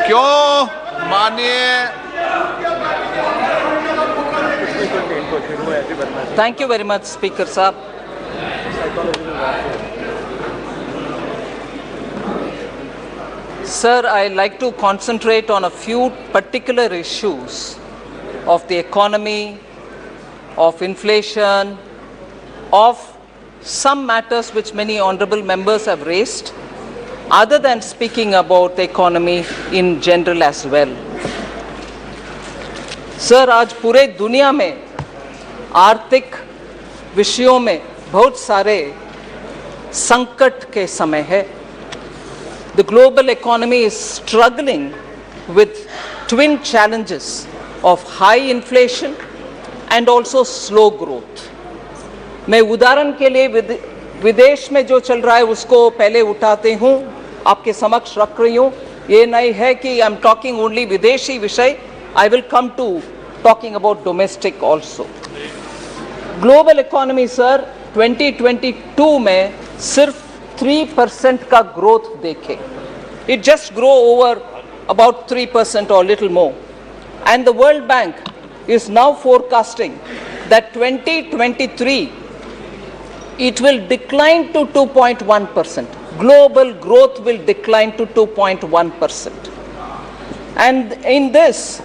क्यों माननीय Thank you very much, Speaker Saab. Sir, I like to concentrate on a few particular issues of the economy, of inflation, of some matters which many honorable members have raised, other than speaking about the economy in general as well. Sir, आज पूरे दुनिया में आर्थिक विषयों में बहुत सारे संकट के समय है. The global economy is struggling with twin challenges of high inflation and also slow growth. मैं उदाहरण के लिए विदेश में जो चल रहा है उसको पहले उठाते हूँ, आपके समक्ष रख रही हूँ. ये नहीं है कि आई एम टॉकिंग ओनली विदेशी विषय. I will come to talking about domestic also. Global economy, sir, 2022 में सिर्फ 3% का growth देखे. It just grow over about 3% or little more. And the World Bank is now forecasting that 2023 it will decline to 2.1%. Global growth will decline to 2.1%. And in this,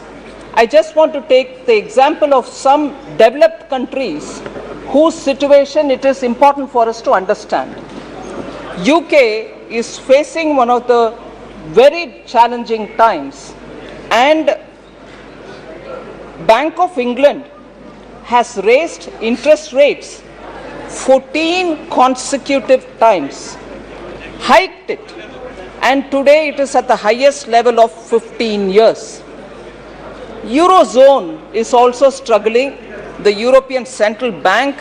I just want to take the example of some developed countries whose situation it is important for us to understand. UK is facing one of the very challenging times, and Bank of England has raised interest rates 14 consecutive times, hiked it, and today it is at the highest level of 15 years. Eurozone is also struggling. The European Central Bank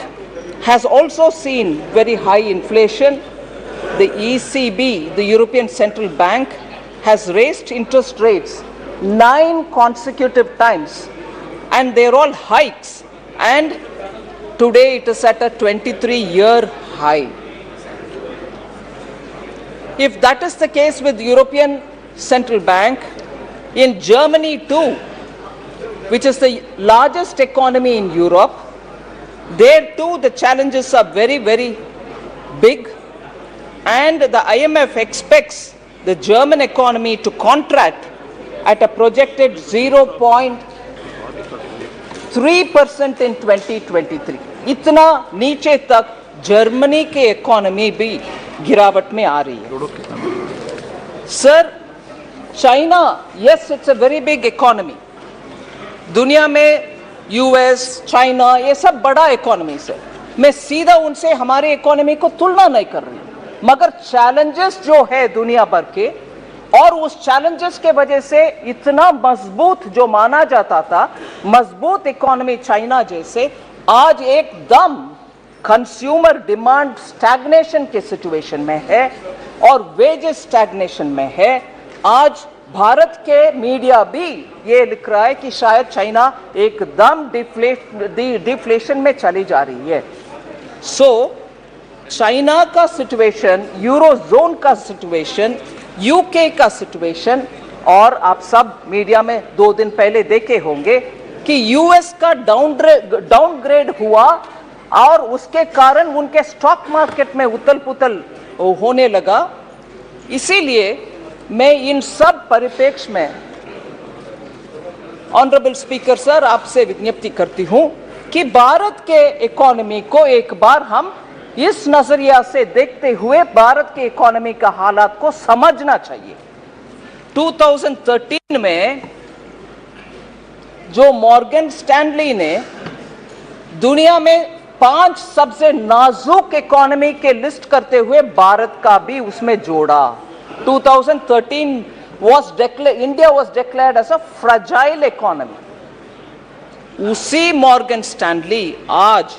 has also seen very high inflation. The ECB, the European Central Bank, has raised interest rates 9 consecutive times, and they're all hikes, and today it is at a 23-year high. If that is the case with European Central Bank, in Germany too, which is the largest economy in Europe, there too the challenges are very, very big, and the IMF expects the German economy to contract at a projected 0.3% in 2023. इतना नीचे तक Germany के economy भी गिरावट में आ रही है. Sir, China, yes, it's a very big economy. दुनिया में यूएस, चाइना, ये सब बड़ा इकोनॉमी है. मैं सीधा उनसे हमारे इकोनॉमी को तुलना नहीं कर रही हूँ, मगर चैलेंजेस जो है दुनिया भर के, और उस चैलेंजेस के वजह से इतना मजबूत जो माना जाता था, मजबूत इकोनॉमी चाइना जैसे, आज एकदम कंज्यूमर डिमांड स्टैग्नेशन के सिचुएशन में है और वेजेस स्टैग्नेशन में है. आज भारत के मीडिया भी ये लिख रहा है कि शायद चाइना एकदम डिफ्लेशन में चली जा रही है. सो चाइना का सिचुएशन, यूरोजोन का सिचुएशन, यूके का सिचुएशन, और आप सब मीडिया में 2 दिन पहले देखे होंगे कि यूएस का डाउनग्रेड हुआ और उसके कारण उनके स्टॉक मार्केट में उथल पुथल होने लगा. इसीलिए मैं इन सब परिप्रेक्ष्य में ऑनरेबल स्पीकर सर आपसे विज्ञप्ति करती हूं कि भारत के इकोनॉमी को एक बार हम इस नजरिया से देखते हुए भारत के इकोनॉमी का हालात को समझना चाहिए. 2013 में जो मॉर्गन स्टैनली ने दुनिया में 5 सबसे नाजुक इकोनॉमी के लिस्ट करते हुए भारत का भी उसमें जोड़ा. 2013 India was declared as a fragile economy. उसी मॉर्गन स्टैनली आज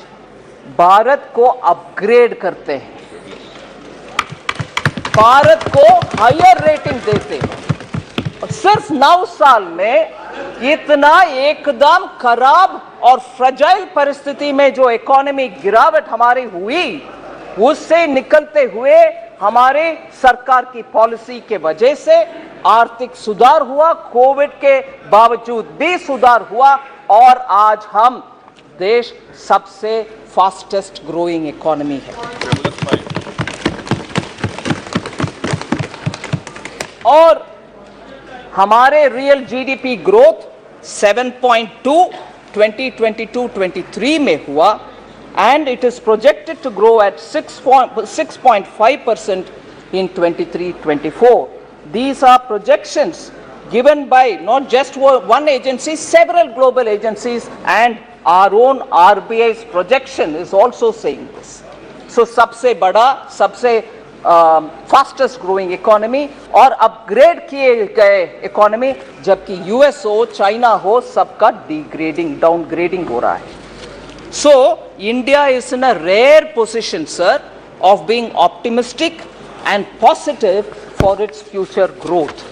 भारत को अपग्रेड करते हैं, भारत को हायर रेटिंग देते हैं. सिर्फ 9 साल में इतना एकदम खराब और फ्रजाइल परिस्थिति में जो इकोनॉमी गिरावट हमारी हुई, उससे निकलते हुए हमारे सरकार की पॉलिसी के वजह से आर्थिक सुधार हुआ, कोविड के बावजूद भी सुधार हुआ और आज हम देश सबसे फास्टेस्ट ग्रोइंग इकोनॉमी है। और हमारे रियल जीडीपी ग्रोथ 7.2 2022-23 में हुआ and it is projected to grow at 6.5% in 23-24. These are projections given by not just one agency, several global agencies, and our own RBI's projection is also saying this. So सबसे बड़ा, सबसे fastest growing economy और upgrade किए गए economy, जबकि US हो, China हो, सबका डिग्रेडिंग, डाउनग्रेडिंग हो रहा है। So India is in a rare position, sir, of being optimistic and positive for its future growth.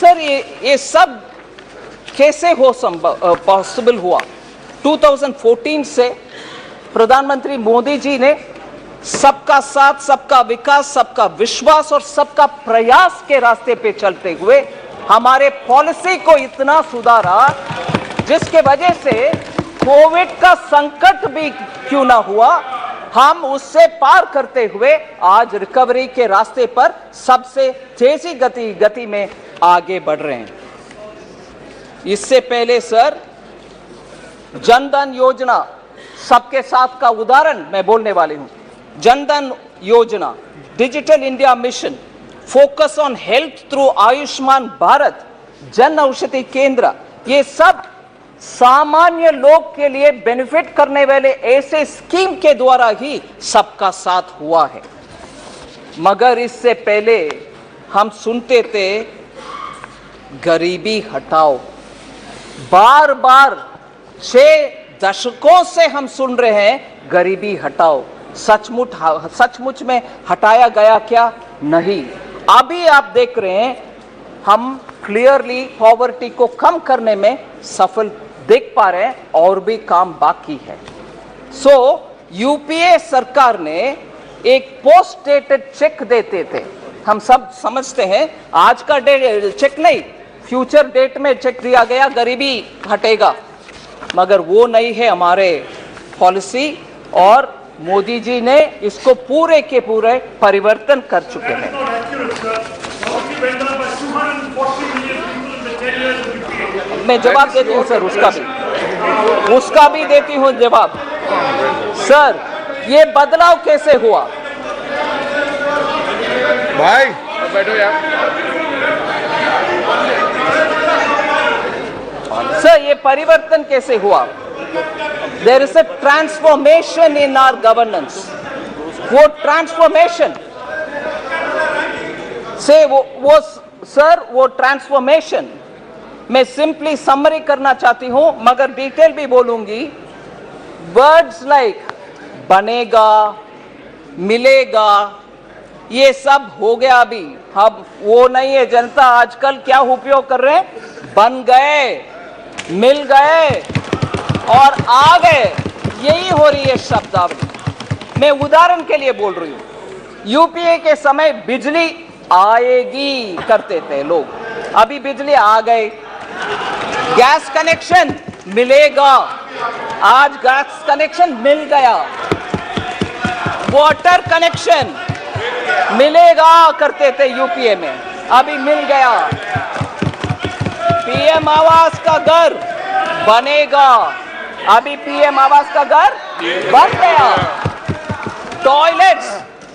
Sir ये सब कैसे हो पॉसिबल हुआ? 2014 से प्रधानमंत्री मोदी जी ने सबका साथ, सबका विकास, सबका विश्वास और सबका प्रयास के रास्ते पे चलते हुए हमारे पॉलिसी को इतना सुधारा जिसके वजह से कोविड का संकट भी क्यों ना हुआ, हम उससे पार करते हुए आज रिकवरी के रास्ते पर सबसे तेजी गति में आगे बढ़ रहे हैं। इससे पहले सर, जनधन योजना सबके साथ का उदाहरण मैं बोलने वाली हूं। जनधन योजना, digital India mission, focus on health through Ayushman Bharat, Jan Aushadhi केंद्र, ये सब सामान्य लोग के लिए बेनिफिट करने वाले ऐसे स्कीम के द्वारा ही सबका साथ हुआ है। मगर इससे पहले हम सुनते थे गरीबी हटाओ, बार बार 6 दशकों से हम सुन रहे हैं गरीबी हटाओ। सचमुच में हटाया गया क्या? नहीं। अभी आप देख रहे हैं हम क्लियरली पॉवर्टी को कम करने में सफल देख पा रहे हैं और भी काम बाकी है। सो यूपीए सरकार ने एक पोस्ट डेटेड चेक देते थे, हम सब समझते हैं आज का चेक नहीं, फ्यूचर डेट में चेक दिया गया गरीबी हटेगा, मगर वो नहीं है हमारे पॉलिसी और मोदी जी ने इसको पूरे के पूरे परिवर्तन कर चुके हैं। मैं जवाब देती हूँ सर, उसका भी देती हूँ जवाब। सर ये बदलाव कैसे हुआ? भाई बैठो यार। सर ये परिवर्तन कैसे हुआ? There is a transformation in our governance. वो ट्रांसफॉर्मेशन से वो ट्रांसफॉर्मेशन मैं सिंपली समरी करना चाहती हूं, मगर डिटेल भी बोलूंगी। वर्ड्स लाइक बनेगा, मिलेगा, ये सब हो गया अभी, अब वो नहीं है। जनता आजकल क्या उपयोग कर रहे हैं? बन गए, मिल गए और आ गए, यही हो रही है शब्दावली। मैं उदाहरण के लिए बोल रही हूं। यूपीए के समय बिजली आएगी करते थे लोग, अभी बिजली आ गई। गैस कनेक्शन मिलेगा, आज गैस कनेक्शन मिल गया। वाटर कनेक्शन मिलेगा करते थे यूपीए में, अभी मिल गया। पीएम आवास का घर बनेगा, अभी पीएम आवास का घर बन गया। टॉयलेट्स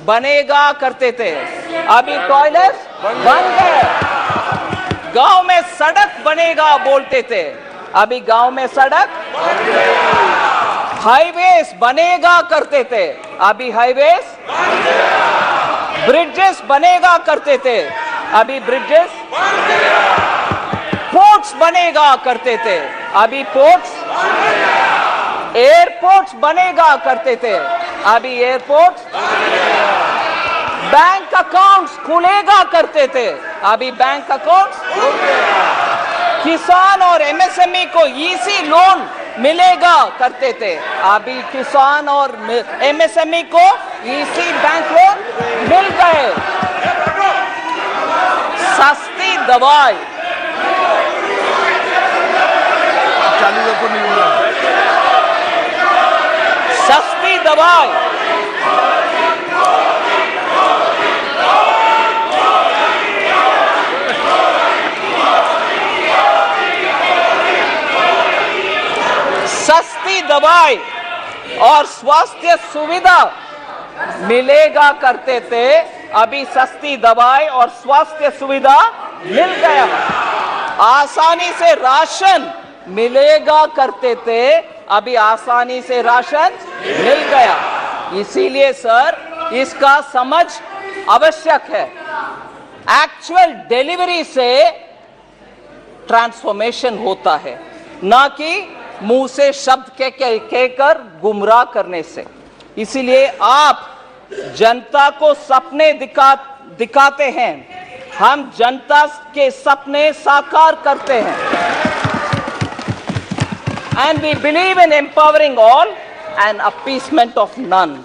बनेगा करते थे, अभी टॉयलेट्स बन गए। गांव में सड़क बनेगा बोलते थे, अभी गांव में सड़क। हाईवेज बनेगा करते थे, अभी हाईवेज। ब्रिजेस बनेगा करते थे, अभी ब्रिजेस। पोर्ट्स बनेगा करते थे, अभी पोर्ट्स। एयरपोर्ट्स बनेगा करते थे, अभी एयरपोर्ट्स। बैंक अकाउंट्स खुलेगा करते थे, अभी बैंक अकाउंट्स। किसान और एमएसएमई को इजी लोन मिलेगा करते थे, अभी किसान और एमएसएमई को इसी बैंक लोन मिल गए। सस्ती दवाई, सस्ती दवाई, सस्ती दवाई और स्वास्थ्य सुविधा मिलेगा करते थे, अभी सस्ती दवाई और स्वास्थ्य सुविधा मिल गया। आसानी से राशन मिलेगा करते थे, अभी आसानी से राशन मिल गया। इसीलिए सर इसका समझ आवश्यक है। एक्चुअल डिलीवरी से ट्रांसफॉर्मेशन होता है, ना कि मुंह से शब्द कहकर गुमराह करने से। इसीलिए आप जनता को सपने दिखाते हैं, हम जनता के सपने साकार करते हैं। And we believe in empowering all and appeasement of none.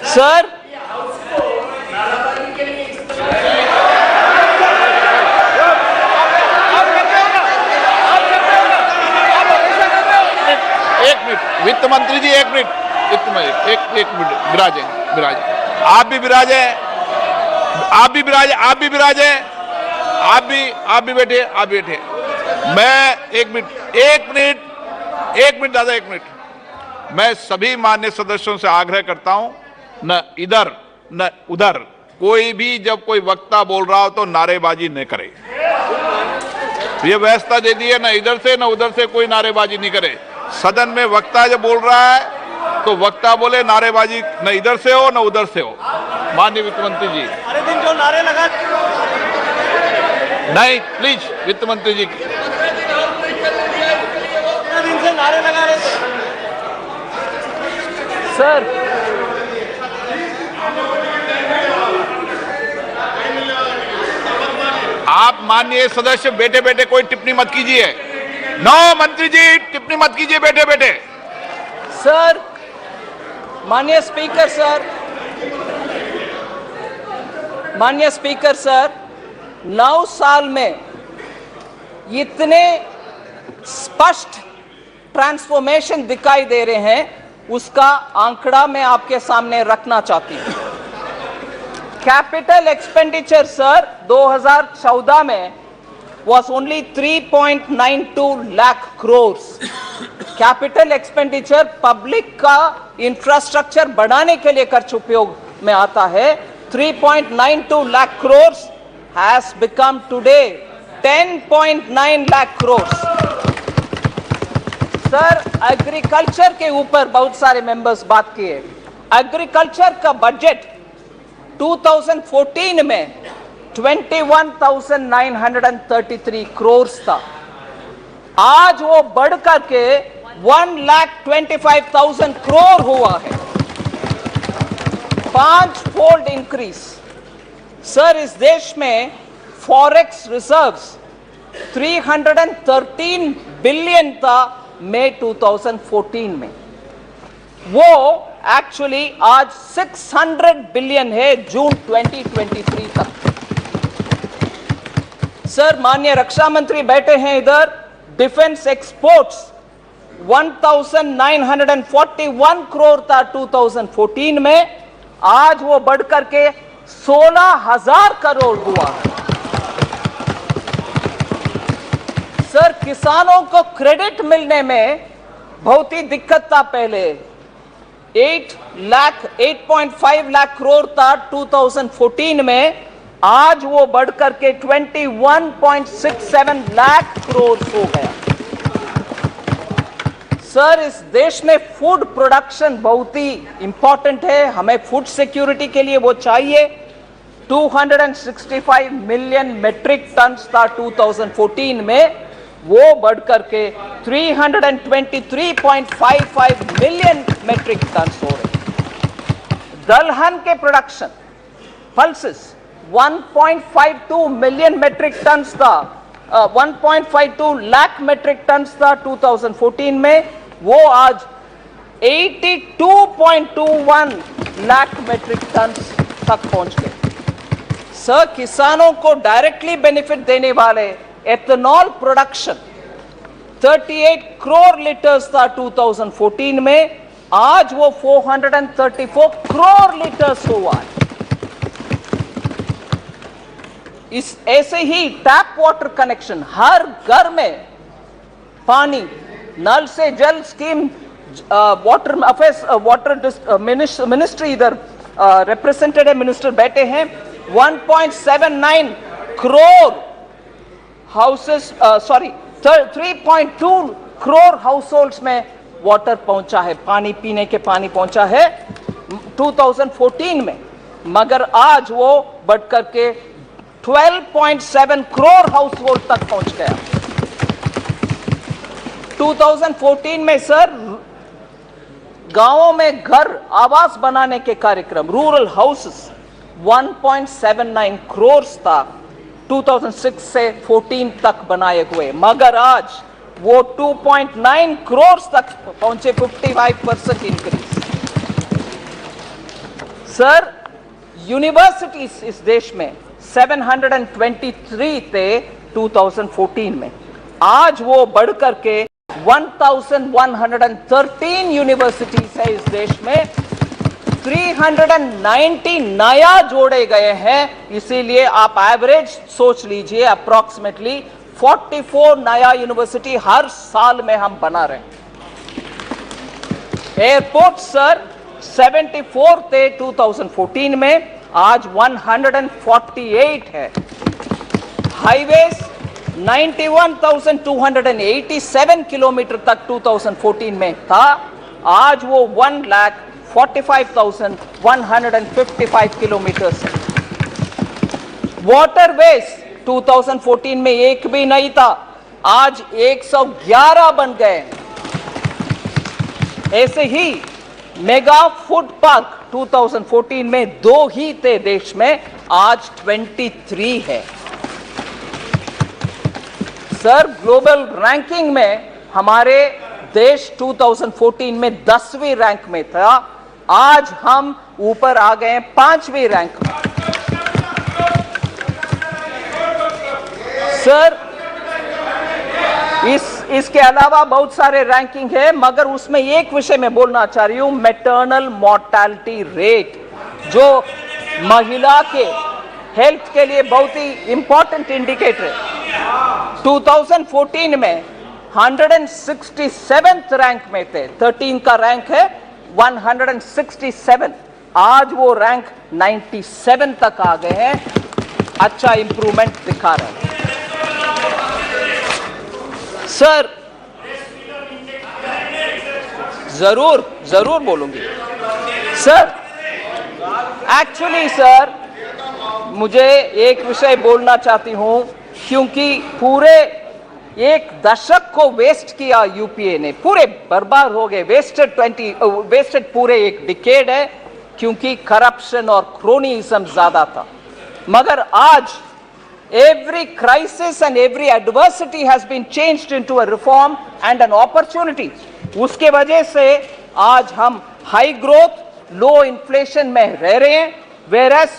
Sir, वित्त मंत्री जी एक मिनट एक मिनट विराजे आप भी विराजे आप भी बैठे मैं एक मिनट मैं सभी मान्य सदस्यों से आग्रह करता हूं, न इधर न उधर कोई भी जब कोई वक्ता बोल रहा हो तो नारेबाजी न करे। ये व्यवस्था दे दी है, न इधर से न उधर से कोई नारेबाजी नहीं करे। सदन में वक्ता जब बोल रहा है तो वक्ता बोले, नारेबाजी न इधर से हो न उधर से हो। माननीय वित्त मंत्री जी, अरे दिन जो नारे लगा नहीं प्लीज वित्त मंत्री जी, दिन से नारे लगा रहे थे सर। आप माननीय सदस्य बैठे बैठे कोई टिप्पणी मत कीजिए। नो मंत्री जी टिप्पणी मत कीजिए बैठे बैठे। सर, माननीय स्पीकर सर, माननीय स्पीकर सर, 9 साल में इतने स्पष्ट ट्रांसफॉर्मेशन दिखाई दे रहे हैं, उसका आंकड़ा मैं आपके सामने रखना चाहती हूं। कैपिटल एक्सपेंडिचर सर 2014 में was only 3.92 lakh crores। Capital expenditure public का इंफ्रास्ट्रक्चर बढ़ाने के लिए खर्च उपयोग में आता है। 3.92 lakh crores has become today 10.9 lakh crores। Sir, agriculture के ऊपर बहुत सारे मेंबर्स बात किए। एग्रीकल्चर का बजट 2014 में 21,933 करोड़ था, आज वो बढ़कर के 1,25,000 करोड़ हुआ है, 5-fold इंक्रीज। सर, इस देश में फॉरेक्स रिजर्व्स 313 बिलियन था मई 2014 में, वो एक्चुअली आज 600 बिलियन है जून 2023 तक। सर, माननीय रक्षा मंत्री बैठे हैं इधर। डिफेंस एक्सपोर्ट्स 1,941 करोड़ था 2014 में, आज वो बढ़कर के 16,000 करोड़ हुआ। सर, किसानों को क्रेडिट मिलने में बहुत ही दिक्कत था पहले। 8.5 लाख करोड़ था 2014 में, आज वो बढ़कर के 21.67 लाख करोड़ हो गया। सर, इस देश में फूड प्रोडक्शन बहुत ही इंपॉर्टेंट है, हमें फूड सिक्योरिटी के लिए वो चाहिए। 265 मिलियन मेट्रिक टन था 2014 में, वो बढ़कर के 323.55 मिलियन मेट्रिक टन हो रहे। दलहन के production pulses 1.52 million metric ton था 1.52 लाख मेट्रिक टन था 2014 में, वो आज 82.21 लाख मेट्रिक टन तक पहुंच गए। सर, किसानों को डायरेक्टली बेनिफिट देने वाले एथेनॉल प्रोडक्शन 38 करोड़ लीटर्स था 2014 में, आज वो 434 करोड़ लीटर्स हुआ है। इस ऐसे ही टैप वाटर कनेक्शन, हर घर में पानी, नल से जल scheme, water affairs water ministry इधर रिप्रेजेंटेटिव मिनिस्टर बैठे हैं, 1.79 करोड़ हाउसेस 3.2 करोड़ हाउसहोल्ड्स में वाटर पहुंचा है, पानी पीने के पानी पहुंचा है 2014 में, मगर आज वो बढ़कर के 12.7 करोड़ हाउसहोल्ड तक पहुंच गया। 2014 में सर गांवों में घर आवास बनाने के कार्यक्रम, रूरल हाउसेस 1.79 करोड़ था 2006 से 14 तक बनाए हुए, मगर आज वो 2.9 करोड़ तक पहुंचे, 55% इंक्रीज। सर, यूनिवर्सिटीज इस देश में 723 थे 2014 में, आज वो बढ़कर के 1113 यूनिवर्सिटीज है इस देश में, 390 नया जोड़े गए हैं। इसीलिए आप एवरेज सोच लीजिए, अप्रॉक्सीमेटली 44 नया यूनिवर्सिटी हर साल में हम बना रहे हैं। एयरपोर्ट सर 74 थे 2014 में, आज 148 है। हाईवेज 91,287 किलोमीटर तक 2014 में था, आज वो 1,45,155 किलोमीटर है। वाटरवेज 2014 में एक भी नहीं था, आज 111 बन गए। ऐसे ही मेगा फूड पार्क 2014 में 2 ही थे देश में, आज 23 है। सर, ग्लोबल रैंकिंग में हमारे देश 2014 में 10वीं रैंक में था, आज हम ऊपर आ गए 5वीं रैंक में। सर, इसके अलावा बहुत सारे रैंकिंग है, मगर उसमें एक विषय में बोलना चाह रही हूं, मैटरनल मॉर्टैलिटी रेट, जो महिला के हेल्थ के लिए बहुत ही इंपॉर्टेंट इंडिकेटर है। 2014 में 167th रैंक में थे, 13 का रैंक है 167, आज वो रैंक 97 तक आ गए हैं, अच्छा इंप्रूवमेंट दिखा रहे हैं। सर, जरूर बोलूंगी। सर, एक्चुअली सर, मुझे एक विषय बोलना चाहती हूं, क्योंकि पूरे एक दशक को वेस्ट किया यूपीए ने, पूरे बर्बाद हो गए, वेस्टेड पूरे एक डिकेड है, क्योंकि करप्शन और क्रोनीइज्म ज्यादा था। मगर आज every crisis and every adversity has been changed into a reform and an opportunity. उसके वजह से आज हम हाई ग्रोथ लो इन्फ्लेशन में रह रहे हैं, whereas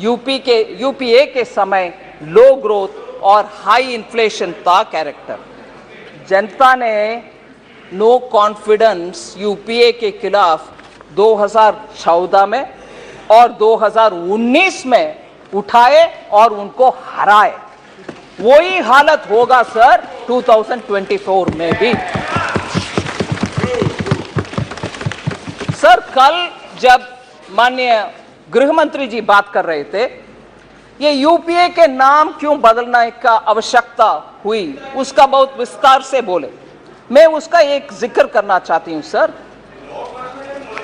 यूपीए के समय लो ग्रोथ और हाई इन्फ्लेशन था कैरेक्टर। जनता ने नो कॉन्फिडेंस यूपीए के खिलाफ 2014 में और 2019 में उठाए और उनको हराए। वही हालत होगा सर 2024 में भी। सर, कल जब माननीय गृह मंत्री जी बात कर रहे थे, ये यूपीए के नाम क्यों बदलने का आवश्यकता हुई, उसका बहुत विस्तार से बोले। मैं उसका एक जिक्र करना चाहती हूं सर।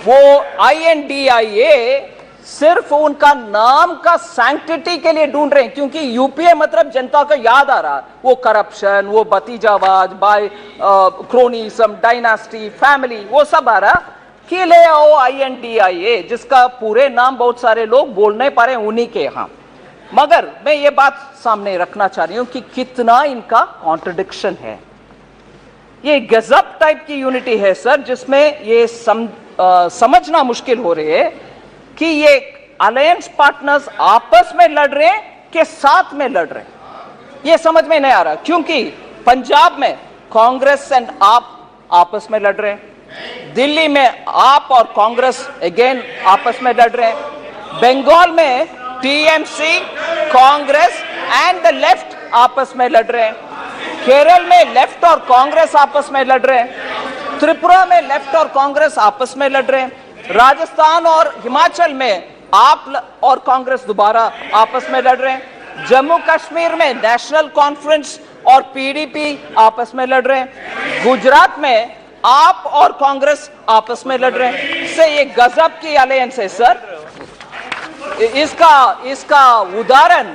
वो INDIA सिर्फ उनका नाम का सैंक्टिटी के लिए ढूंढ रहे हैं, क्योंकि यूपीए मतलब जनता को याद आ रहा, वो करप्शन, वो भतीजावाद, बाय क्रोनीइज्म, डायनास्टी, फैमिली, वो सब आ रहा कि ले आओ INDIA, जिसका पूरे नाम बहुत सारे लोग बोल नहीं पा रहे उन्हीं के यहां। मगर मैं ये बात सामने रखना चाह रही हूं कि कितना इनका कॉन्ट्रडिक्शन है। ये गजब टाइप की यूनिटी है सर, जिसमें ये समझना मुश्किल हो रही है कि ये अलायंस पार्टनर्स आपस में लड़ रहे हैं कि साथ में लड़ रहे हैं, ये समझ में नहीं आ रहा। क्योंकि पंजाब में कांग्रेस एंड आप आपस में लड़ रहे हैं, दिल्ली में आप और कांग्रेस अगेन आपस में लड़ रहे हैं, बंगाल में TMC, Congress and the left आपस में लड़ रहे हैं, केरल में लेफ्ट और कांग्रेस आपस में लड़ रहे हैं, त्रिपुरा में लेफ्ट और कांग्रेस आपस में लड़ रहे हैं, राजस्थान और हिमाचल में आप और कांग्रेस दोबारा आपस में लड़ रहे हैं, जम्मू कश्मीर में नेशनल कॉन्फ्रेंस और पीडीपी आपस में लड़ रहे हैं, गुजरात में आप और कांग्रेस आपस में लड़ रहे हैं। इससे ये गजब की अलायंस है सर। इसका उदाहरण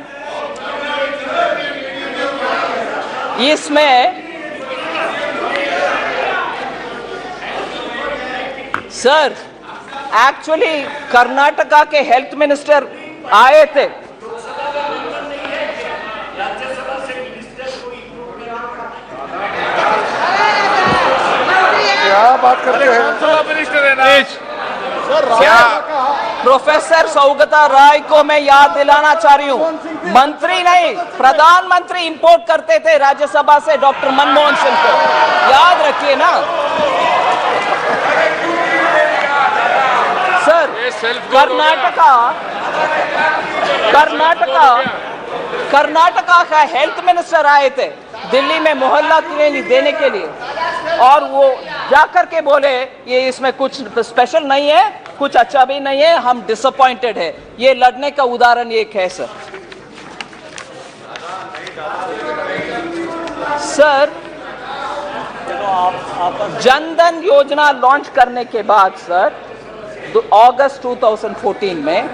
इसमें सर एक्चुअली कर्नाटका के हेल्थ मिनिस्टर आए थे, क्या बात करते हैं मिनिस्टर है ना, क्या प्रोफेसर सौगता राय को मैं याद दिलाना चाह रही हूँ, मंत्री नहीं प्रधानमंत्री इंपोर्ट करते थे राज्यसभा से डॉक्टर मनमोहन सिंह को, याद रखिए ना सर। कर्नाटका का हेल्थ मिनिस्टर आए थे दिल्ली में मोहल्ला क्लिनिक देने के लिए, और वो जाकर के बोले ये इसमें कुछ स्पेशल नहीं है, कुछ अच्छा भी नहीं है, हम डिसअपॉइंटेड है। ये लड़ने का उदाहरण एक है सर। सर जनधन योजना लॉन्च करने के बाद सर अगस्त 2014 में,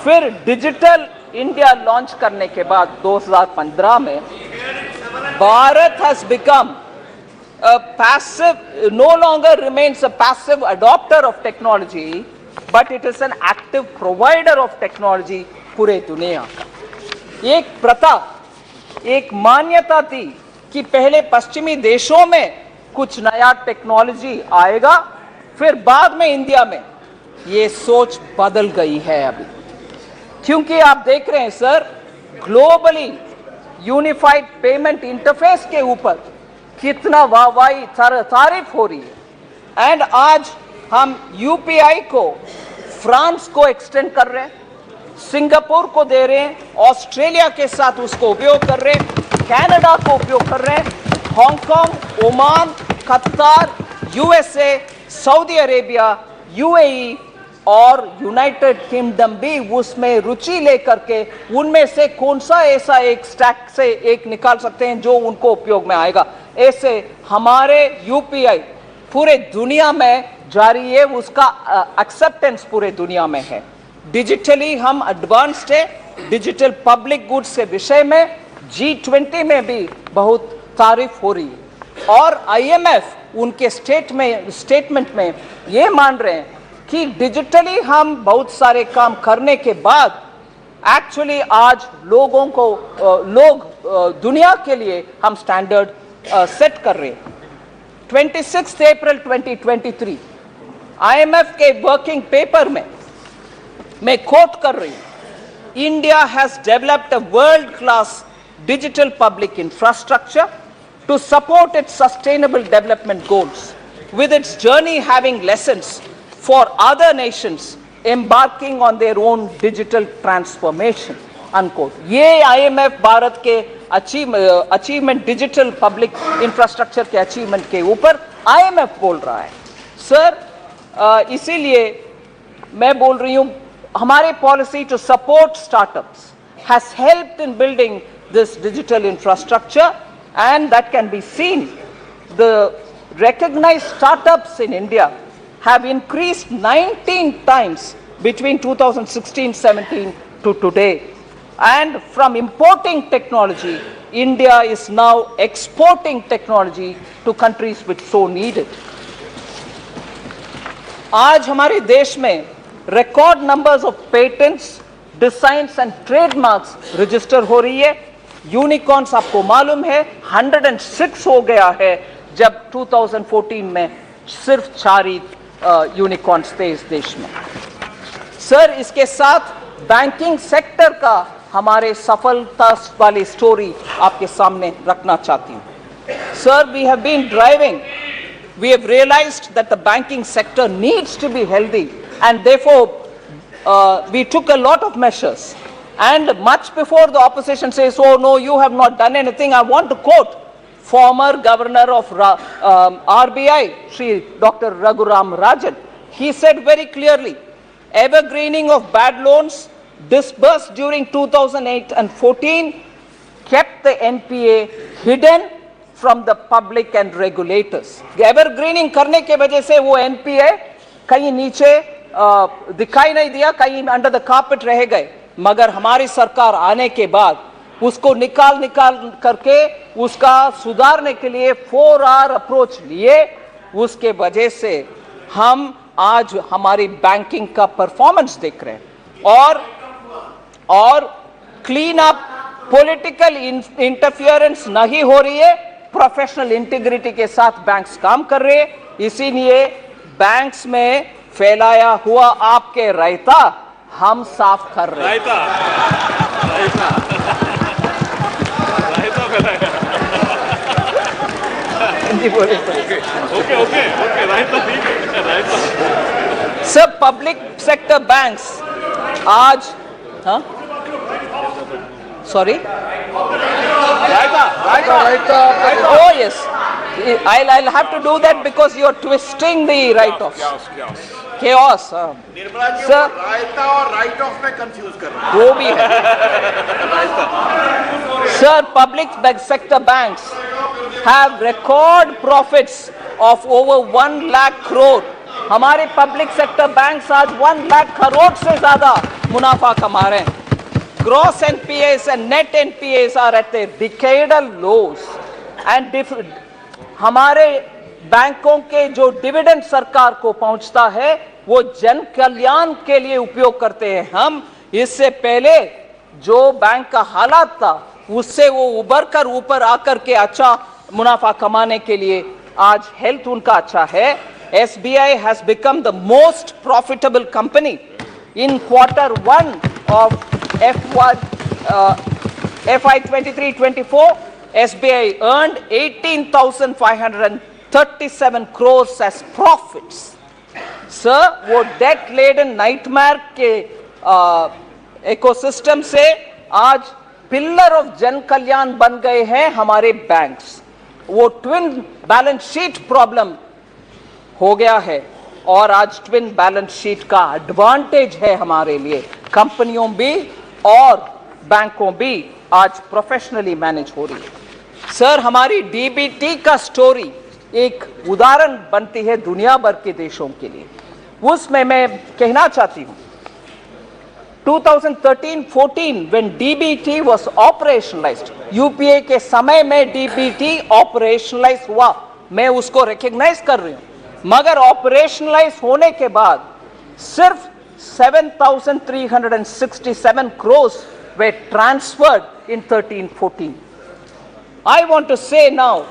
फिर डिजिटल इंडिया लॉन्च करने के बाद 2015 में, Bharat has become a passive, no longer remains a passive adopter of technology, but it is an active provider of technology पूरे दुनिया का। एक प्रथा, एक मान्यता थी कि पहले पश्चिमी देशों में कुछ नया टेक्नोलॉजी आएगा, फिर बाद में इंडिया में। ये सोच बदल गई है अभी, क्योंकि आप देख रहे हैं sir globally unified payment interface के ऊपर कितना वाहवाही तारीफ हो रही है। एंड आज हम यूपीआई को फ्रांस को एक्सटेंड कर रहे हैं, सिंगापुर को दे रहे हैं, ऑस्ट्रेलिया के साथ उसको उपयोग कर रहे हैं, कनाडा को उपयोग कर रहे हैं, हांगकांग, ओमान, कतार, यूएसए, सऊदी अरेबिया, यूएई और यूनाइटेड किंगडम भी उसमें रुचि लेकर के उनमें से कौन सा ऐसा एक स्टैक से एक निकाल सकते हैं जो उनको उपयोग में आएगा। ऐसे हमारे यूपीआई पूरे दुनिया में जारी है, उसका एक्सेप्टेंस पूरे दुनिया में है। डिजिटली हम एडवांस्ड है, डिजिटल पब्लिक गुड्स के विषय में G20 में भी बहुत तारीफ हो रही है, और IMF उनके स्टेटमेंट में ये मान रहे हैं कि डिजिटली हम बहुत सारे काम करने के बाद एक्चुअली आज लोगों को दुनिया के लिए हम स्टैंडर्ड सेट कर रहे हैं। 26 अप्रैल 2023 IMF के वर्किंग पेपर में मैं कोट कर रही हूं, India has developed a world class digital public infrastructure to support its sustainable development goals, with its journey having lessons for other nations embarking on their own digital transformation, unquote. ये IMF Bharat के achievement digital public infrastructure के achievement के ऊपर IMF बोल रहा है sir. इसीलिए मैं बोल रही हूँ हमारे policy to support startups has helped in building this digital infrastructure, and that can be seen. The recognized startups in India have increased 19 times between 2016-17 to today. And from importing technology, India is now exporting technology to countries which so need it. आज हमारे देश में record numbers of patents, designs and trademarks register हो रही है। Unicorns आपको मालूम है 106 हो गया है, जब 2014 में सिर्फ 4 ही यूनिकॉर्न्स थे इस देश में। सर, इसके साथ बैंकिंग सेक्टर का हमारे सफलता वाली स्टोरी आपके सामने रखना चाहती हूँ। Sir, we have been driving, we have realized that the banking sector needs to be healthy, and therefore we took a lot of measures. And much before the opposition says, oh no, you have not done anything, I want to quote former governor of RBI, Shri Dr. Raghuram Rajan. He said very clearly, evergreening of bad loans disbursed during 2008 and 14 kept the NPA hidden from the public and regulators. Evergreening करने के वजह से वो NPA कहीं नीचे दिखाई नहीं दिया, कहीं अंडर द कार्पेट रह गए। मगर हमारी सरकार आने के बाद उसको निकाल करके उसका सुधारने के लिए 4R अप्रोच लिए। उसके वजह से हम आज हमारी बैंकिंग का परफॉर्मेंस देख रहे हैं और क्लीन अप, पॉलिटिकल इंटरफियरेंस नहीं हो रही है, प्रोफेशनल इंटीग्रिटी के साथ बैंक्स काम कर रहे हैं। इसीलिए बैंक्स में फैलाया हुआ आपके रायता हम साफ कर रहे हैं। सब पब्लिक सेक्टर बैंक्स आज sorry oh yes, I'll have to do that because you're twisting the write-offs. chaos sir, रायता और राइट ऑफ में कंफ्यूज कर रहे हैं। वो भी है sir। Public sector banks have record profits of over 1 lakh crore। हमारे पब्लिक सेक्टर बैंक्स आज 1 लाख करोड़ से ज्यादा मुनाफा कमा रहे हैं। Gross NPAs and net NPAs are at a decadal lows, and हमारे बैंकों के जो डिविडेंड सरकार को पहुंचता है वो जन कल्याण के लिए उपयोग करते हैं हम। इससे पहले जो बैंक का हालात था उससे वो उबर कर ऊपर आकर के अच्छा मुनाफा कमाने के लिए आज हेल्थ उनका अच्छा है। SBI has become the most profitable company in Q1 of FY 23-24, SBI earned 18,537 crores as profits. Sir, वो डेट लेडन नाइटमेयर के इकोसिस्टम से आज पिलर ऑफ जन कल्याण बन गए हैं हमारे बैंक्स। वो ट्विन बैलेंस शीट प्रॉब्लम हो गया है और आज ट्विन बैलेंस शीट का एडवांटेज है हमारे लिए। कंपनियों भी और बैंकों भी आज प्रोफेशनली मैनेज हो रही है। सर, हमारी डीबीटी का स्टोरी एक उदाहरण बनती है दुनिया भर के देशों के लिए। उसमें मैं कहना चाहती हूं 2013-14 when DBT was operationalized, UPA के समय में डीबीटी ऑपरेशनलाइज हुआ, मैं उसको रिकॉग्नाइज कर रही हूं। मगर ऑपरेशनलाइज होने के बाद सिर्फ 7,367 crores were transferred in 13-14. I want to say now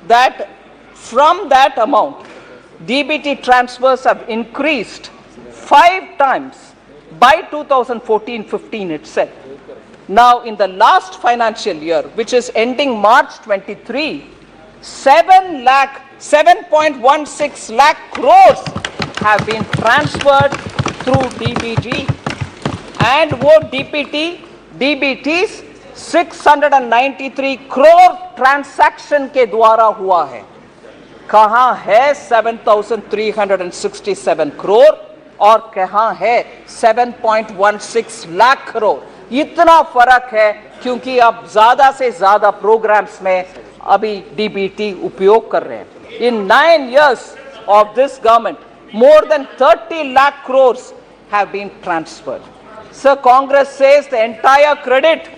that from that amount, DBT transfers have increased 5 times by 2014-15 itself. Now, in the last financial year, which is ending March 23, 7.16 lakh crores have been transferred through DBT, and वो DBTs 693 crore transaction के द्वारा हुआ है। कहाँ है 7,367 crore और कहाँ है 7.16 लाख करोड़? इतना फर्क है क्योंकि अब ज्यादा से ज्यादा प्रोग्राम्स में अभी डीबीटी उपयोग कर रहे हैं। In 9 years of this government, more than 30 lakh crores have been transferred. Sir, Congress says the entire credit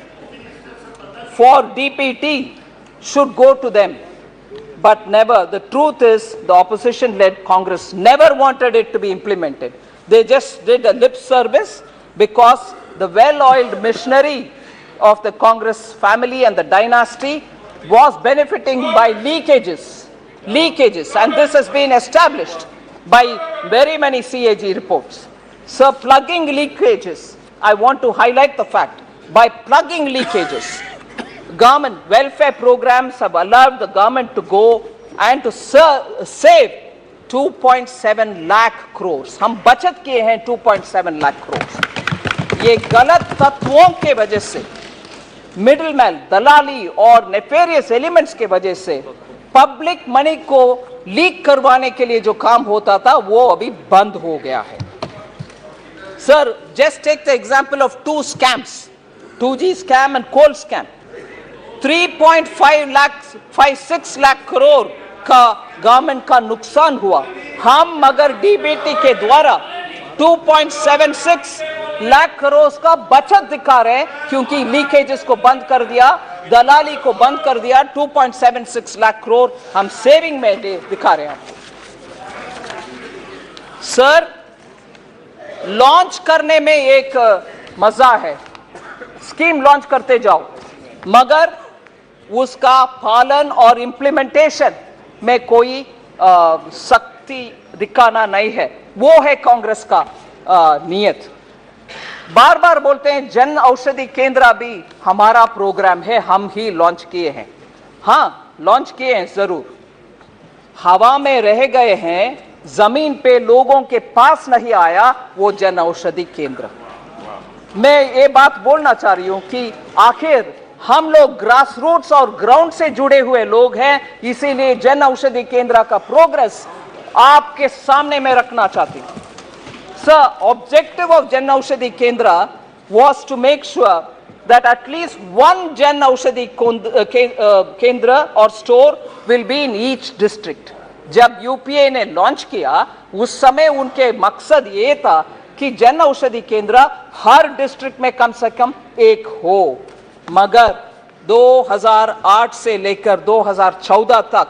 for DPT should go to them. But never. The truth is, the opposition-led Congress never wanted it to be implemented. They just did a lip service because the well-oiled machinery of the Congress family and the dynasty was benefiting by leakages, and this has been established by very many CAG reports. So plugging leakages, I want to highlight the fact, by plugging leakages, government welfare programs have allowed the government to go and to save 2.7 lakh crores. हम बचत किए हैं 2.7 lakh crores. ये गलत तत्वों के वजह से, मिडिलमैन, दलाली और नेफेरियस एलिमेंट्स के वजह से पब्लिक मनी को लीक करवाने के लिए जो काम होता था वो अभी बंद हो गया है. Sir, just take the example of two scams, 2G scam and coal scam. 3.56 lakh crore का गवर्नमेंट का नुकसान हुआ. हम मगर डीबीटी के द्वारा 2.76 लाख करोड़ का बचत दिखा रहे हैं, क्योंकि लीकेजेस को बंद कर दिया, दलाली को बंद कर दिया. 2.76 लाख करोड़ हम सेविंग में दिखा रहे हैं. सर, लॉन्च करने में एक मजा है, स्कीम लॉन्च करते जाओ, मगर उसका पालन और इंप्लीमेंटेशन में कोई सख्ती दिखाना नहीं है. वो है कांग्रेस का नियत. बार बार बोलते हैं जन औषधि केंद्र भी हमारा प्रोग्राम है, हम ही लॉन्च किए हैं. हाँ, लॉन्च किए हैं जरूर, हवा में रह गए हैं, जमीन पे लोगों के पास नहीं आया वो जन औषधि केंद्र. मैं ये बात बोलना चाह रही हूं कि आखिर हम लोग ग्रास रूट्स और ग्राउंड से जुड़े हुए लोग हैं, इसीलिए जन औषधि केंद्र का प्रोग्रेस आपके सामने में रखना चाहती हूं. Sir, objective of Jan Aushadhi Kendra was to make sure that at least one Jan Aushadhi Kendra or store will be in each district. जब यूपीए ने लॉन्च किया उस समय उनके मकसद ये था कि जन औषधि केंद्र हर डिस्ट्रिक्ट में कम से कम एक हो. मगर 2008 से लेकर 2014 तक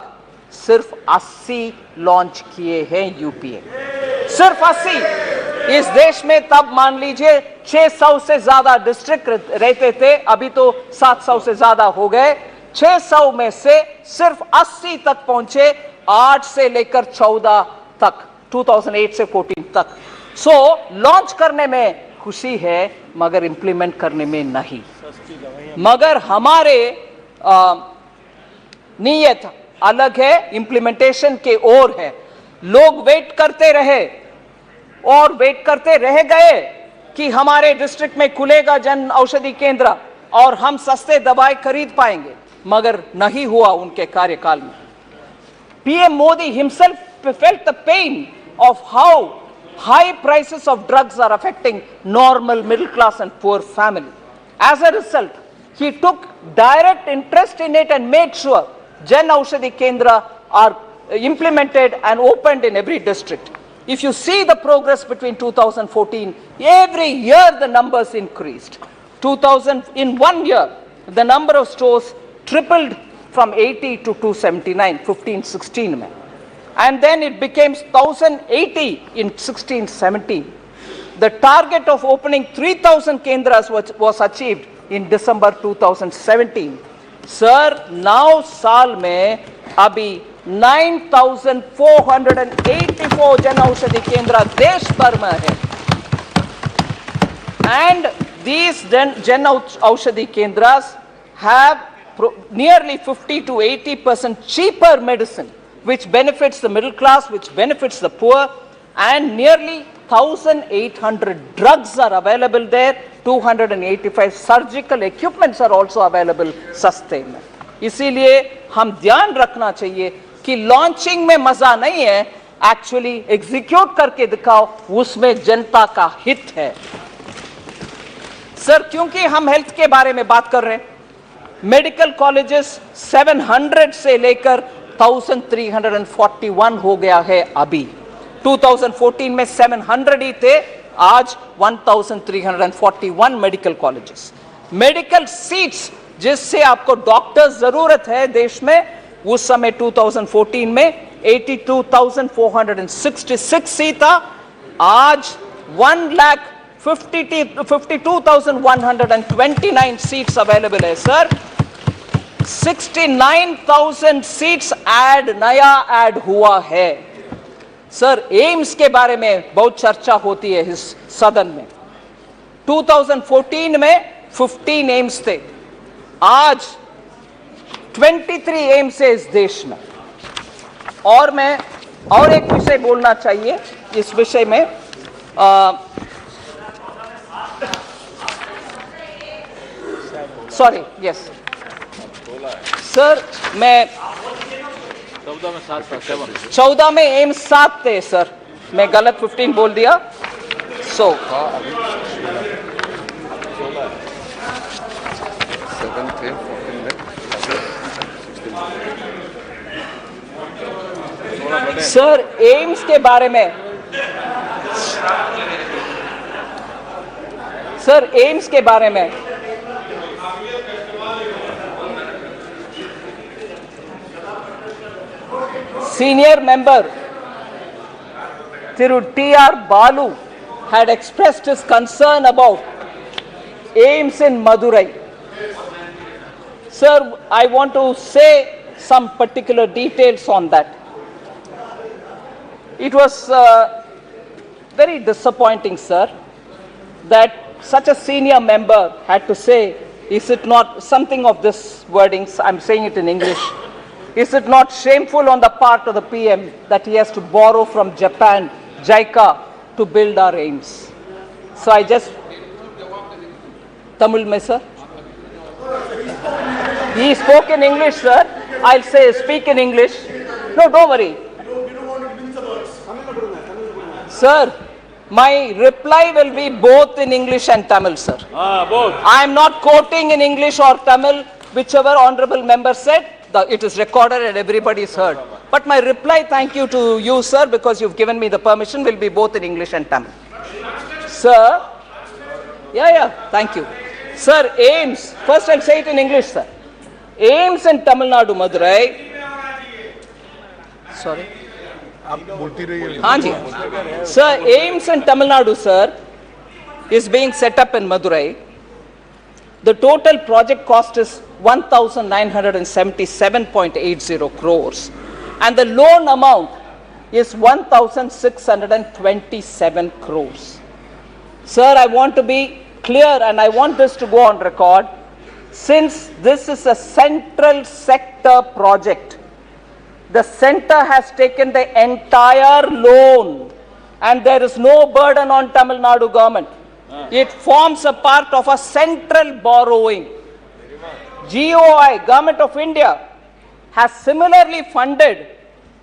सिर्फ 80 लॉन्च किए हैं यूपीए, सिर्फ 80. इस देश में तब मान लीजिए 600 से ज्यादा डिस्ट्रिक्ट रहते थे, अभी तो 700 से ज्यादा हो गए. 600 में से सिर्फ 80 तक पहुंचे, 8 से लेकर 14 तक, 2008 से 14 तक. सो लॉन्च करने में खुशी है मगर इंप्लीमेंट करने में नहीं. मगर हमारे नीयत अलग है, इंप्लीमेंटेशन के ओर है. लोग वेट करते रहे और वेट करते रह गए कि हमारे डिस्ट्रिक्ट में खुलेगा जन औषधि केंद्र और हम सस्ते दवाई खरीद पाएंगे, मगर नहीं हुआ उनके कार्यकाल में. PM Modi himself felt the pain of how high prices of drugs are affecting normal middle class and poor family. As a result, he took direct interest in it and made sure Jan Aushadhi Kendra are implemented and opened in every district. If you see the progress between 2014, every year the numbers increased. In 1 year, the number of stores tripled from 80 to 279, 15-16 mein. And then it became 1080 in 16-17. The target of opening 3000 kendras was achieved in December 2017. Sir, now साल में अभी 9,484 जन औषधि केंद्र देश भर में है. And these Jan Aushadhi Kendras have nearly 50 to 80% cheaper medicine, which benefits the middle class, which benefits the poor, and nearly 1,800 drugs are available there. 285 surgical equipments are also available सस्ते में. इसीलिए हम ध्यान रखना चाहिए कि लॉन्चिंग में मजा नहीं है, एक्चुअली एग्जीक्यूट करके दिखाओ, उसमें जनता का हित है. सर, क्योंकि हम हेल्थ के बारे में बात कर रहे हैं, मेडिकल कॉलेजेस 700 से लेकर 1341 हो गया है अभी. 2014 में 700 ही थे, आज 1341 मेडिकल कॉलेजेस. मेडिकल सीट्स जिससे आपको डॉक्टर्स जरूरत है देश में, उस समय 2014 में 82,466 सीट था, आज 52,129 seats available है सर. 69,000 seats नया ऐड हुआ है. सर एम्स के बारे में बहुत चर्चा होती है इस सदन में. 2014 में 15 एम्स थे, आज 23 एम्स है इस देश में. और मैं और एक विषय बोलना चाहिए इस विषय में. सॉरी, यस सर, मैं 14 में एम्स 7 थे सर, मैं गलत 15 बोल दिया. सो सर एम्स के बारे में, सर एम्स के बारे में senior member Thiru T.R. Balu had expressed his concern about AIIMS in Madurai. Sir, I want to say some particular details on that. It was very disappointing, sir, that such a senior member had to say, is it not something of this wordings, I'm saying it in English, is it not shameful on the part of the PM that he has to borrow from Japan, JICA, to build our AIIMS? So I just, Tamil mein sir? He spoke in English, sir. I'll say speak in English. No, don't worry. Sir, my reply will be both in English and Tamil, sir. both. I am not quoting in English or Tamil, whichever honorable member said. It is recorded and everybody is heard. But my reply, thank you to you, sir, because you've given me the permission, will be both in English and Tamil. Sir, thank you. Sir, AIIMS, first I'll say it in English, sir. AIIMS in Tamil Nadu, Madurai. Sorry. Hanji. Sir, AIIMS in Tamil Nadu, sir, is being set up in Madurai. The total project cost is 1,977.80 crores and the loan amount is 1,627 crores. Sir, I want to be clear and I want this to go on record. Since this is a central sector project, the center has taken the entire loan and there is no burden on Tamil Nadu government. It forms a part of a central borrowing. GOI, Government of India, has similarly funded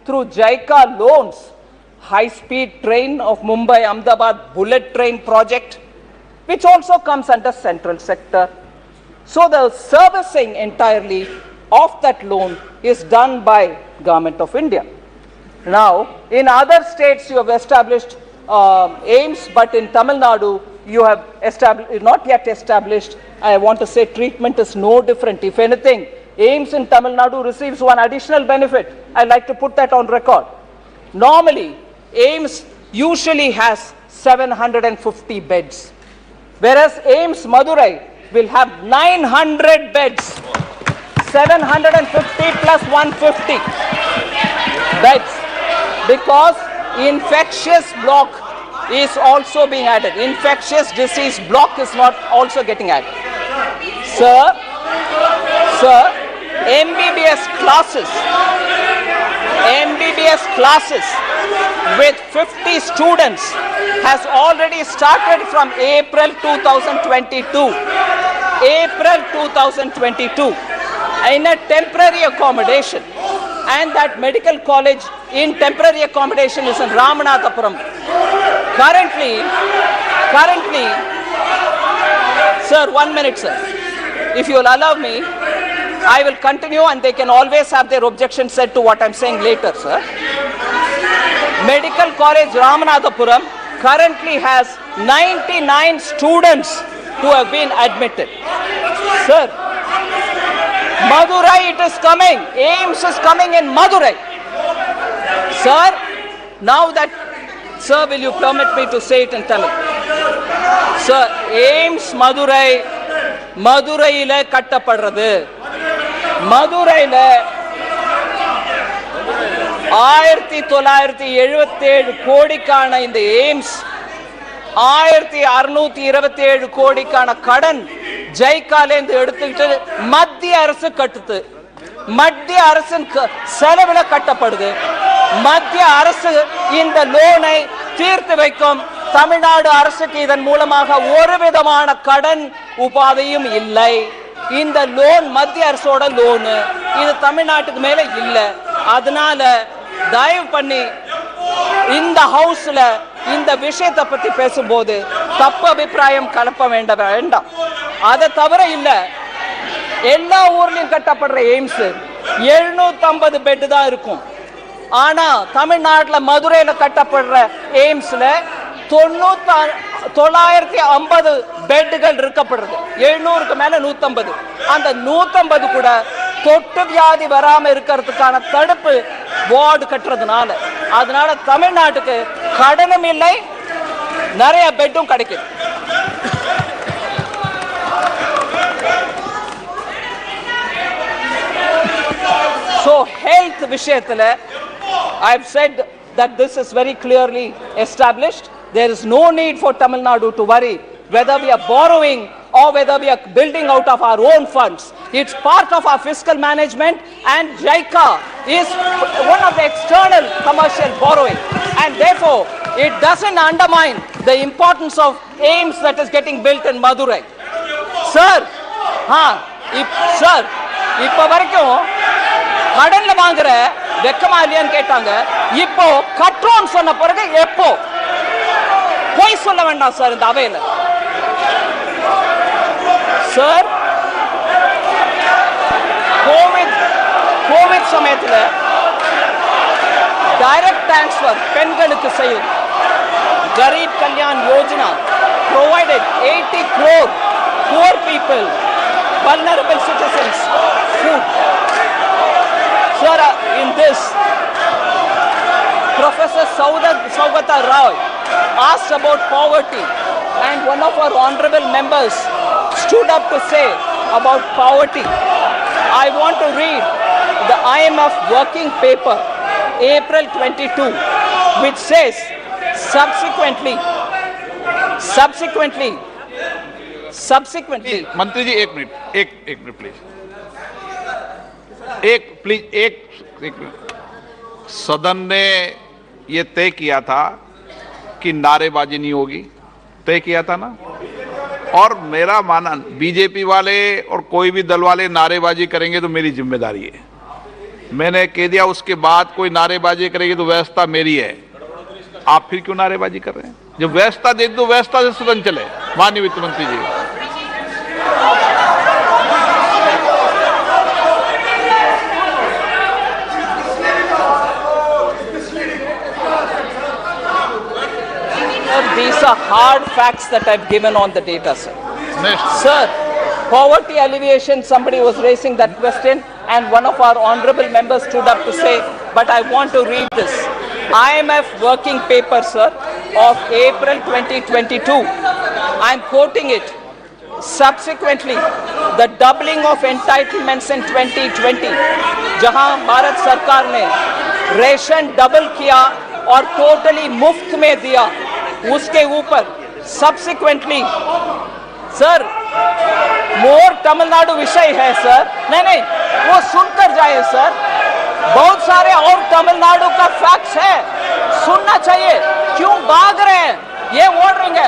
through JICA loans high-speed train of Mumbai-Ahmedabad bullet train project, which also comes under central sector. So the servicing entirely of that loan is done by Government of India. Now, in other states you have established AIIMS, but in Tamil Nadu you have not yet established. I want to say treatment is no different. If anything, AIIMS in Tamil Nadu receives one additional benefit. I'd like to put that on record. Normally, AIIMS usually has 750 beds, whereas AIIMS Madurai will have 900 beds. 750 plus 150 beds, because infectious block is also being added. Infectious disease block is not also getting added. Sir, MBBS classes with 50 students has already started from April 2022. April 2022 in a temporary accommodation, and that medical college in temporary accommodation is in Ramanathapuram. Currently, sir, 1 minute, sir. If you will allow me, I will continue and they can always have their objection said to what I'm saying later, sir. Medical College Ramanathapuram currently has 99 students who have been admitted. Sir, Madurai, it is coming. AIIMS is coming in Madurai. Sir, now that, sir, will you permit me to say it in Tamil? Sir, aims மதுரையில கட்டப்படுறது. மதுரையில 1977 கோடிக்கான இந்த AIIMS 1627 கோடிக்கான கடன் ஜெய்காலேந்து எடுத்துக்கிட்டு மத்திய அரசு கட்டுது. மத்திய அரசின் செலவுல கட்டப்படுது. மத்திய அரசு இந்த லோனை தீர்த்து வைக்கும். தமிழ்நாடு அரசுக்கு இதன் மூலமாக ஒரு விதமான கடன் உபாதையும் இல்லை. இந்த லோன் மத்திய அரசோட லோனு, இது தமிழ்நாட்டுக்கு மேல இல்ல. அதனால தயவு பண்ணி இந்த ஹவுஸ்ல இந்த விஷயத்தை பத்தி பேசும்போது தப்பு அபிப்பிராயம் கலப்ப வேண்டாம். அதை தவிர இல்ல, எல்லா ஊர்லயும் கட்டப்படுற எய்ம்ஸ் 750 பெட் தான் இருக்கும். ஆனா தமிழ்நாட்டுல மதுரையில கட்டப்படுற எய்ம்ஸ்ல 950 பெட்டுகள் இருக்கப்படுறது. 700க்கு மேல 150. அந்த 150 கூட தொட்டு வியாதி வராம இருக்கிறதுக்கான தடுப்பு வார்டு கட்டுறதுனால, அதனால தமிழ்நாட்டுக்கு கடனும் இல்லை, நிறைய பெட்டும் கிடைக்குது. So health விஷயத்துல I've said that this is very clearly established. There is no need for Tamil Nadu to worry whether we are borrowing or whether we are building out of our own funds. It's part of our fiscal management, and JICA is one of the external commercial borrowing, and therefore it doesn't undermine the importance of aims that is getting built in Madurai. Sir, sir, இப்ப வரைக்கும் கடன்ல வாங்குற வெக்கமா இல்லையான்னு கேட்டாங்க. இப்போ கட்டுறோம் சொன்ன பிறகு எப்போ போய் சொல்ல வேண்டாம் சார் இந்த அவையில. சார், கோவிட் சமயத்துல டைரக்ட் டிரான்ஸ்பர் பெண்களுக்கு செய்யும் kharif Kalyan Yojana provided 80 crore poor people, vulnerable citizens food. Sir, in this, Professor Saugata Roy asked about poverty, and one of our honorable members stood up to say about poverty. I want to read the IMF working paper, April 22, which says, subsequently, मंत्री जी एक minute please, एक minute. सदन ने ये तय किया था कि नारेबाजी नहीं होगी, तय किया था ना। और मेरा मानना, बीजेपी वाले और कोई भी दल वाले नारेबाजी करेंगे तो मेरी जिम्मेदारी है। मैंने कह दिया उसके बाद कोई नारेबाजी करेगी तो व्यवस्था मेरी है। आप फिर क्यों नारेबाजी कर रहे हैं? जब व्यवस्था दे दो, व्यवस्था से सदन चले। माननीय वित्त मंत्री जी, these are hard facts that I've given on the data, sir. Next. Sir, poverty alleviation, somebody was raising that question, and one of our honorable members stood up to say, but I want to read this. IMF working paper, sir, of April 2022. I'm quoting it. Subsequently, the doubling of entitlements in 2020, जहां भारत सरकार ने ration double किया और totally मुफ्त में दिया, उसके ऊपर सब्सिक्वेंटली सर मोर तमिलनाडु विषय है सर, नहीं वो सुनकर जाए सर, बहुत सारे और तमिलनाडु का फैक्ट्स है, सुनना चाहिए, क्यों भाग रहे हैं, ये ஓடுறீங்க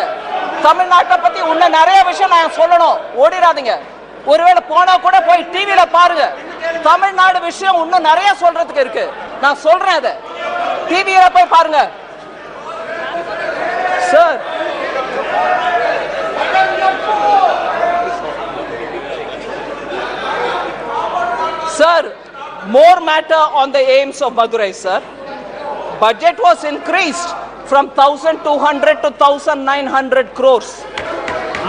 தமிழ்நாட்டை பத்தி உன்ன நிறைய விஷயம் நான் சொல்லணும், ஓடிராதீங்க, ஒருவேளை போனா கூட போய் டிவில பாருங்க, தமிழ்நாடு விஷயம் இன்னும் நிறைய சொல்றதுக்கு இருக்கு, நான் சொல்றேன், அதை டிவில போய் பாருங்க. Sir, more matter on the aims of Madurai, sir. Budget was increased from 1,200 to 1,900 crores.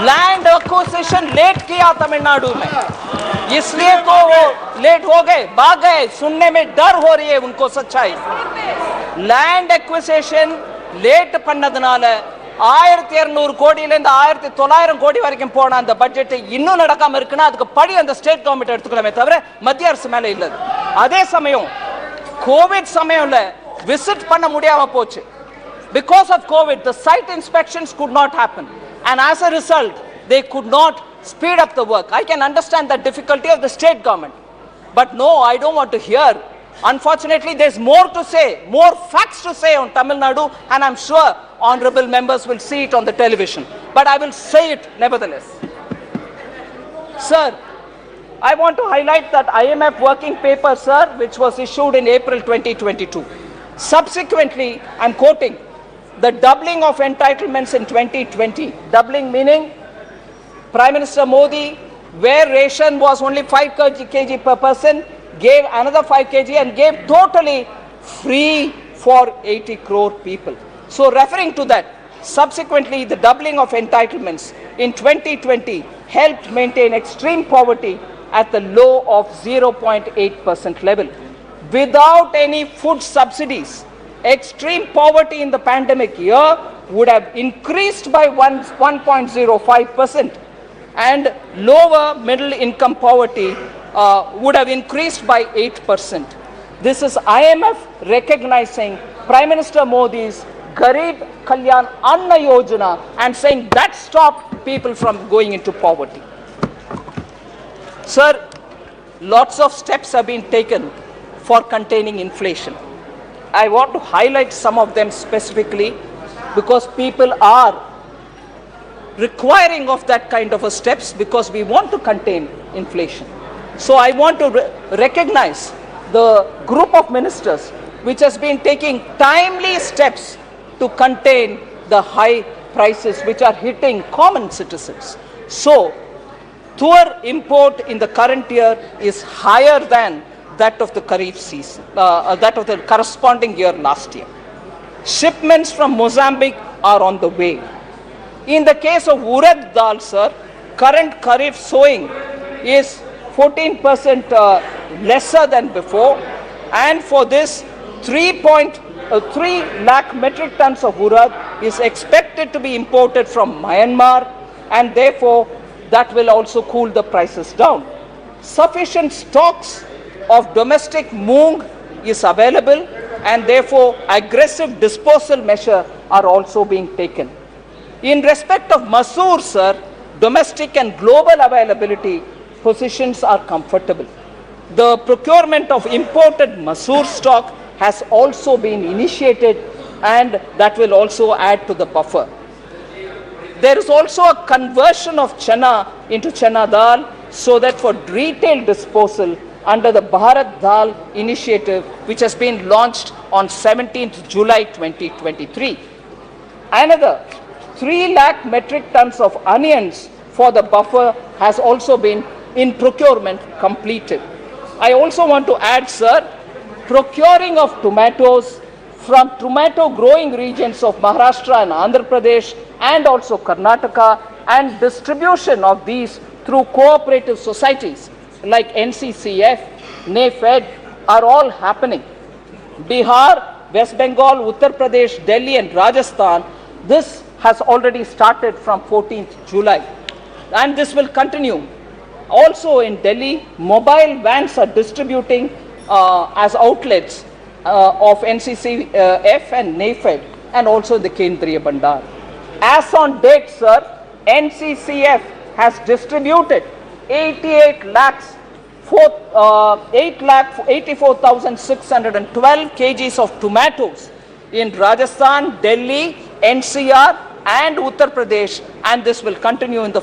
Land acquisition late किया तमिलनाडु में, इसलिए तो वो लेट हो गए, भाग गए, सुनने में डर हो रही है उनको सच्चाई. Land acquisition लेट பண்ணதுனால 1200 கோடியிலிருந்து 1900 கோடி வரைக்கும் போன அந்த பட்ஜெட் இன்னும் நடக்காம இருக்குன்னா அதுக்கு படி அந்த ஸ்டேட் கவர்மெண்ட் எடுத்துக்கலாமே தவிர மத்திய அரசு மேல இல்ல. அதே சமயம் கோவிட் சமயம்ல விசிட் பண்ண முடியாம போச்சு. Because of COVID, the site inspections could not happen, and as a result, they could not speed up the work. I can understand the difficulty of the state government, but no, I don't want to hear. Unfortunately, there's more to say, more facts to say on Tamil Nadu, and I'm sure honorable members will see it on the television. But I will say it nevertheless. Sir, I want to highlight that IMF working paper, sir, which was issued in April 2022. Subsequently, I'm quoting, the doubling of entitlements in 2020, doubling meaning Prime Minister Modi, where ration was only 5 kg per person, gave another 5 kg and gave totally free for 80 crore people. So referring to that, subsequently the doubling of entitlements in 2020 helped maintain extreme poverty at the low of 0.8% level. Without any food subsidies, extreme poverty in the pandemic year would have increased by 1.05%, and lower middle income poverty would have increased by 8%. This is IMF recognizing Prime Minister Modi's Garib Kalyan Anna Yojana and saying that stopped people from going into poverty. Sir, lots of steps have been taken for containing inflation. I want to highlight some of them specifically because people are requiring of that kind of a steps because we want to contain inflation. So I want to recognize the group of ministers which has been taking timely steps to contain the high prices which are hitting common citizens. So, tour import in the current year is higher than that of the Kharif season, that of the corresponding year last year. Shipments from Mozambique are on the way. In the case of urad dal, sir, current Kharif sowing is 14% lesser than before, and for this 3 lakh metric tons of urad is expected to be imported from Myanmar, and therefore that will also cool the prices down. Sufficient stocks of domestic moong is available, and therefore aggressive disposal measures are also being taken. In respect of masoor, sir, domestic and global availability positions are comfortable. The procurement of imported masoor stock has also been initiated, and that will also add to the buffer. There is also a conversion of chana into chana dal so that for retail disposal under the Bharat Dal initiative, which has been launched on 17th July 2023. Another 3 lakh metric tons of onions for the buffer has also been in procurement completed. I also want to add, sir, procuring of tomatoes from tomato growing regions of Maharashtra and Andhra Pradesh and also Karnataka, and distribution of these through cooperative societies like NCCF, NAFED are all happening. Bihar, West Bengal, Uttar Pradesh, Delhi and Rajasthan, this has already started from 14th July, and this will continue. Also in Delhi, mobile vans are distributing as outlets of NCCF and NAFED, and also the Kendriya Bandar. As on date, sir, NCCF has distributed 8,84,612 kgs of tomatoes in Rajasthan, Delhi, NCR and Uttar Pradesh, and this will continue in the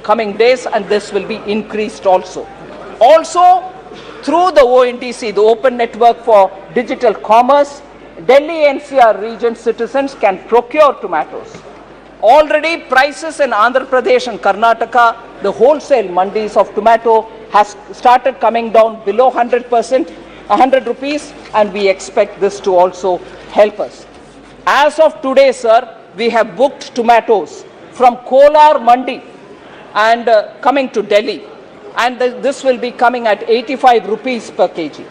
coming days, and this will be increased also. Also, through the ONDC, the Open Network for Digital Commerce, Delhi NCR region citizens can procure tomatoes. Already prices in Andhra Pradesh and Karnataka, the wholesale mandis of tomato has started coming down below 100 rupees, and we expect this to also help us. As of today, sir, we have booked tomatoes from Kolar Mandi and coming to Delhi, and this will be coming at 85 rupees per kg.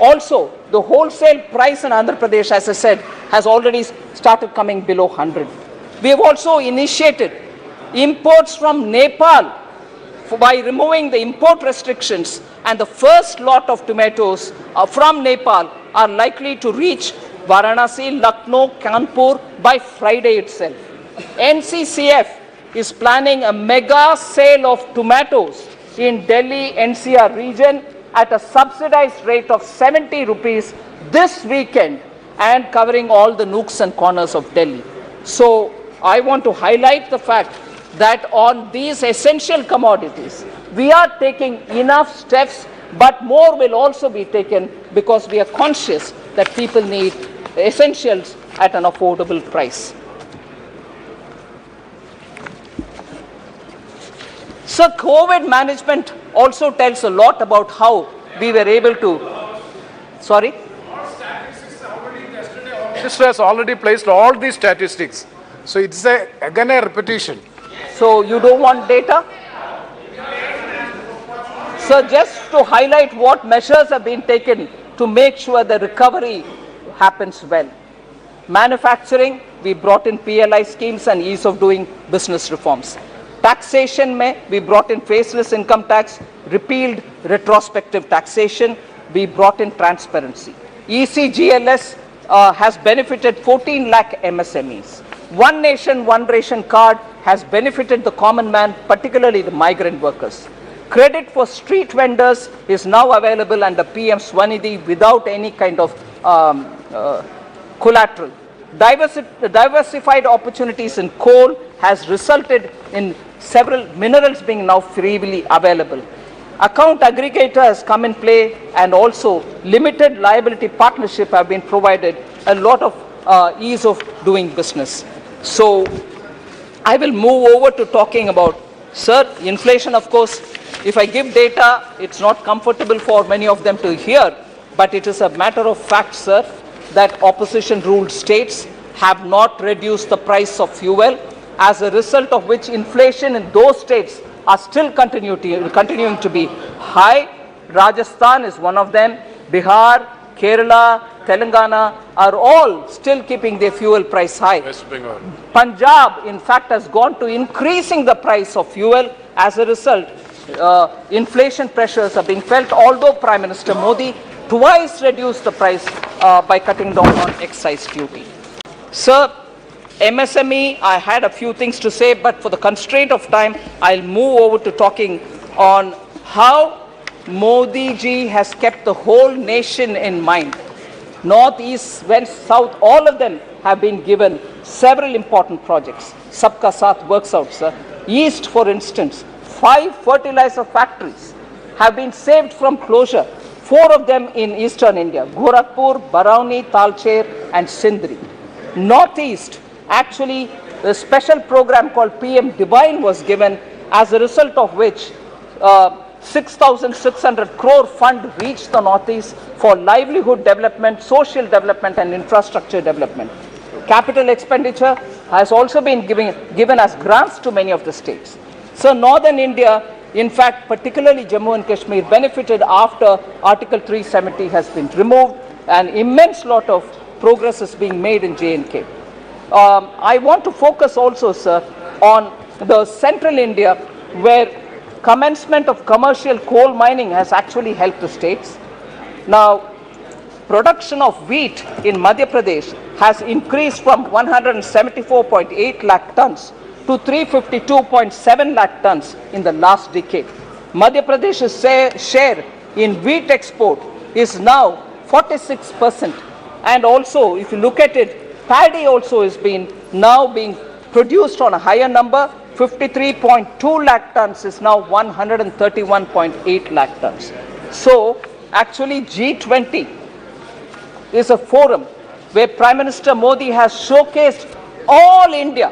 Also, the wholesale price in Andhra Pradesh, as I said, has already started coming below 100. We have also initiated imports from Nepal by removing the import restrictions, and the first lot of tomatoes from Nepal are likely to reach Varanasi, Lucknow, Kanpur by Friday itself. NCCF is planning a mega sale of tomatoes in Delhi NCR region at a subsidized rate of 70 rupees this weekend and covering all the nooks and corners of Delhi. So I want to highlight the fact that on these essential commodities, we are taking enough steps, but more will also be taken because we are conscious that people need essentials at an affordable price. So COVID management also tells a lot about how we were able to, sorry? Minister has already placed all these statistics. So it's again a repetition. So you don't want data? So just to highlight what measures have been taken to make sure the recovery happens well. Manufacturing, we brought in PLI schemes and ease of doing business reforms. Taxation, we brought in faceless income tax, repealed retrospective taxation, we brought in transparency. ECGLS has benefited 14 lakh MSMEs. One nation, one ration card has benefited the common man, particularly the migrant workers. Credit for street vendors is now available under PM Swanidhi without any kind of collateral. Diversified opportunities in coal has resulted in several minerals being now freely available. Account aggregator has come in play, and also limited liability partnership have been provided a lot of ease of doing business. So I will move over to talking about, sir, inflation. Of course, if I give data, it's not comfortable for many of them to hear, but it is a matter of fact, sir, that opposition ruled states have not reduced the price of fuel, as a result of which inflation in those states are still continuing to be high. Rajasthan is one of them. Bihar, Kerala, Telangana are all still keeping their fuel price high. West Bengal. Punjab, in fact, has gone to increasing the price of fuel. As a result, inflation pressures are being felt, although Prime Minister Modi twice reduced the price by cutting down on excise duty. Sir, MSME, I had a few things to say, but for the constraint of time, I'll move over to talking on how Modi ji has kept the whole nation in mind. North, East, West, South, all of them have been given several important projects. Sabka Saath works out, sir. East, for instance, 5 fertilizer factories have been saved from closure. 4 of them in eastern India: Gorakhpur, Barauni, Talcher, and Sindri. Northeast, actually, a special program called PM Divine was given, as a result of which 6,600 crore fund reached the Northeast for livelihood development, social development, and infrastructure development. Capital expenditure has also been given as grants to many of the states. So Northern India, in fact, particularly Jammu and Kashmir, benefited after Article 370 has been removed. An immense lot of progress is being made in J&K. I want to focus also, sir, on the central India, where commencement of commercial coal mining has actually helped the states. Now, production of wheat in Madhya Pradesh has increased from 174.8 lakh tons to 352.7 lakh tons in the last decade. Madhya Pradesh's share in wheat export is now 46%. And also, if you look at it, paddy also is now being produced on a higher number. 53.2 lakh tons is now 131.8 lakh tons. So actually G20 is a forum where Prime Minister Modi has showcased all India.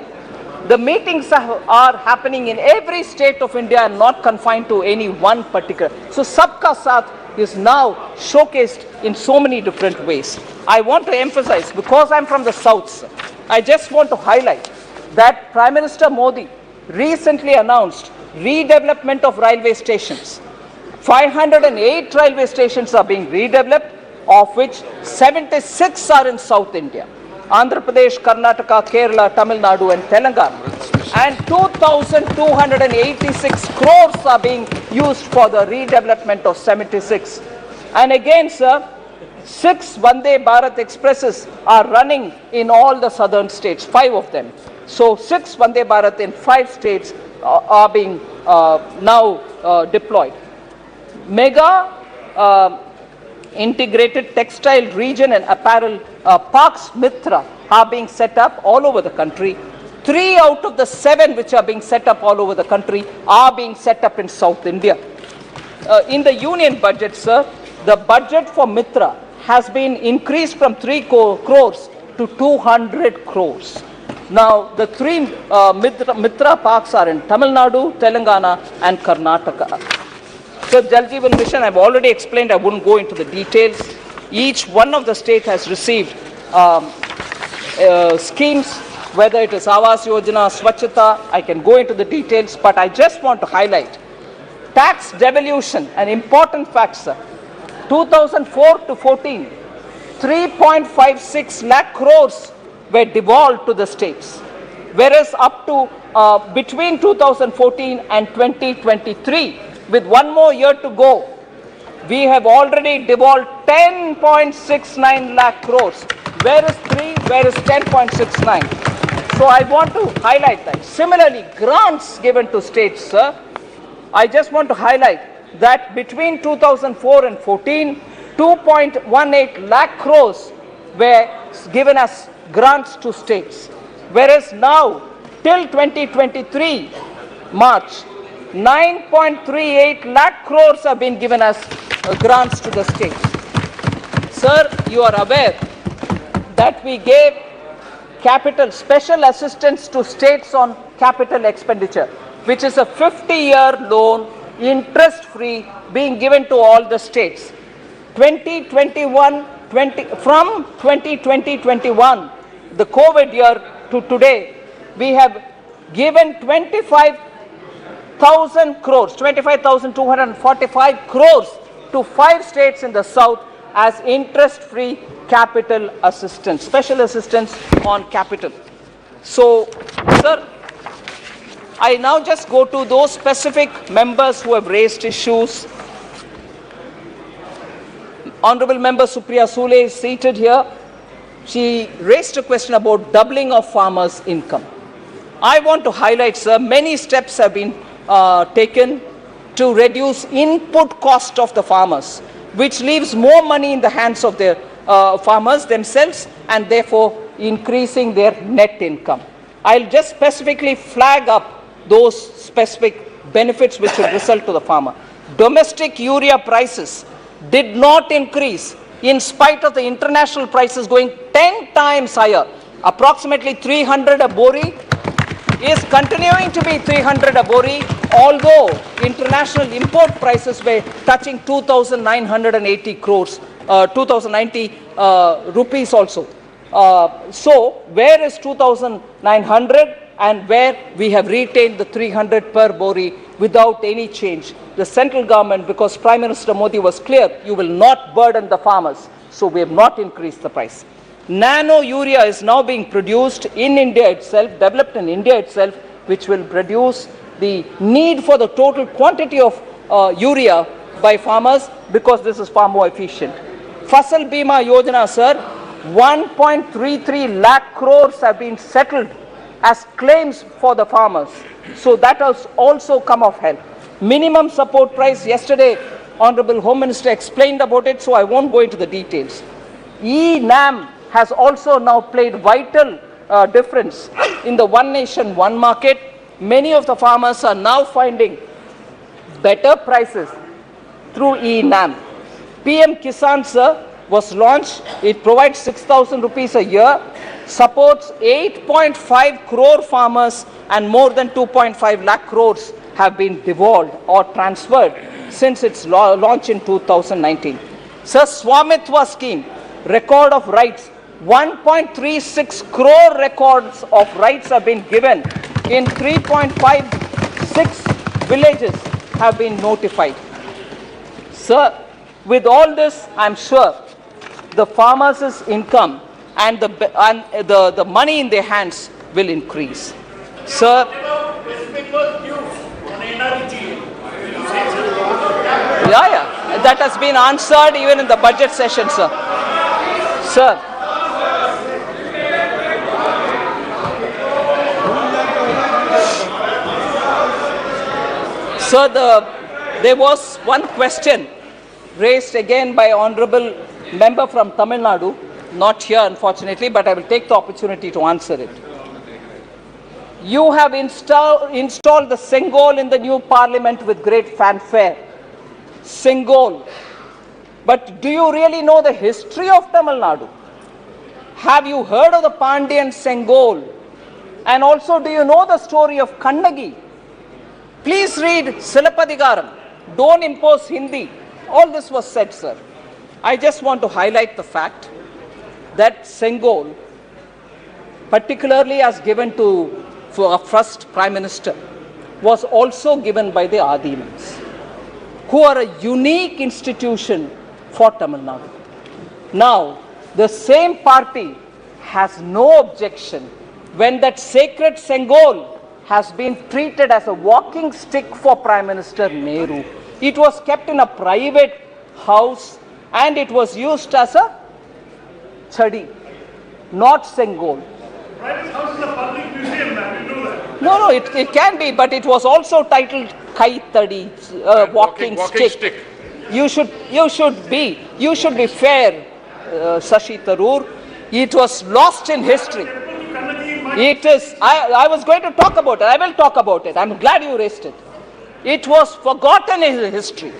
The meetings are happening in every state of India and not confined to any one particular. So Sabka Saath is now showcased in so many different ways. I want to emphasize, because I'm from the south, sir, I just want to highlight that Prime Minister Modi recently announced redevelopment of railway stations. 508 railway stations are being redeveloped, of which 76 are in South India. Andhra Pradesh, Karnataka, Kerala, Tamil Nadu and Telangana. And 2,286 crores are being used for the redevelopment of 76. And again, sir, 6 Vande Bharat Expresses are running in all the southern states, 5 of them. So 6 Vande Bharat in 5 states are being now deployed. Mega integrated textile region and apparel parks Mitra are being set up all over the country. 3 out of the 7 which are being set up all over the country are being set up in South India. In the union budget, sir, the budget for Mitra has been increased from 3 crores to 200 crores. Now, the 3 Mitra parks are in Tamil Nadu, Telangana and Karnataka. So, Jal Jeevan Mission, I've already explained, I wouldn't go into the details. Each one of the states has received schemes, whether it is Awas Yojana, Swachhata, I can go into the details, but I just want to highlight tax devolution, an important fact, sir. 2004 to 14, 3.56 lakh crores were devolved to the states, whereas up to between 2014 and 2023, with 1 more year to go, we have already devolved 10.69 lakh crores, whereas 10.69. So I want to highlight that. Similarly, grants given to states, sir, I just want to highlight that between 2004 and 14, 2.18 lakh crores were given as grants to states, whereas now till 2023 March, 9.38 lakh crores have been given as grants to the states. Sir, you are aware that we gave capital special assistance to states on capital expenditure, which is a 50-year loan, interest-free, being given to all the states. 2021, from 2020-21, the COVID year to today, we have given 25,000 crores, 25,245 crores to 5 states in the south as interest-free capital assistance, special assistance on capital. So, sir, I now just go to those specific members who have raised issues. Honorable Member Supriya Sule is seated here. She raised a question about doubling of farmers' income. I want to highlight, sir, many steps have been taken to reduce input cost of the farmers, which leaves more money in the hands of the farmers themselves and therefore increasing their net income. I'll just specifically flag up those specific benefits which will result to the farmer. Domestic urea prices did not increase in spite of the international prices going 10 times higher. Approximately 300 a bori is continuing to be 300 a bori, although international import prices were touching 2,980 crores, 2,090 rupees also. So, where is 2,900 and where we have retained the 300 per bori without any change? The central government, because Prime Minister Modi was clear, you will not burden the farmers, so we have not increased the price. Nano urea is now being produced in India itself, developed in India itself, which will reduce the need for the total quantity of urea by farmers because this is far more efficient. Fasal Bima Yojana, sir, 1.33 lakh crores have been settled as claims for the farmers. So that has also come of help. Minimum support price, yesterday Honorable Home Minister explained about it, so I won't go into the details. E-NAM has also now played vital difference in the one nation, one market. Many of the farmers are now finding better prices through E-NAM. PM Kisan, sir, was launched. It provides 6,000 rupees a year, supports 8.5 crore farmers, and more than 2.5 lakh crores have been devolved or transferred since its launch in 2019. Sir, Swamitwa scheme, record of rights, 1.36 crore records of rights have been given in 3.56 villages have been notified. Sir, with all this, I'm sure the farmers' income and the money in their hands will increase. Sir, yeah, that has been answered even in the budget session, sir. Sir, there was one question raised again by honorable member from Tamil Nadu, not here unfortunately, but I will take the opportunity to answer it. You have installed the Sengol in the new parliament with great fanfare. Sengol. But do you really know the history of Tamil Nadu? Have you heard of the Pandyan Sengol? And also, do you know the story of Kannagi? Please read Silapadigaram. Don't impose Hindi. All this was said, sir. I just want to highlight the fact that Sengol, particularly as given to for our first Prime Minister, was also given by the Adimans, who are a unique institution for Tamil Nadu. Now, the same party has no objection when that sacred Sengol has been treated as a walking stick for Prime Minister Nehru. It was kept in a private house and it was used as a chadi, not Sengol. Private house is a public museum, man. You know that. No, it can be, but it was also titled Kai Tadi, walking stick. You should be fair, Shashi Tharoor. It was lost in history. It is. I was going to talk about it. I will talk about it. I'm glad you raised it. It was forgotten in history.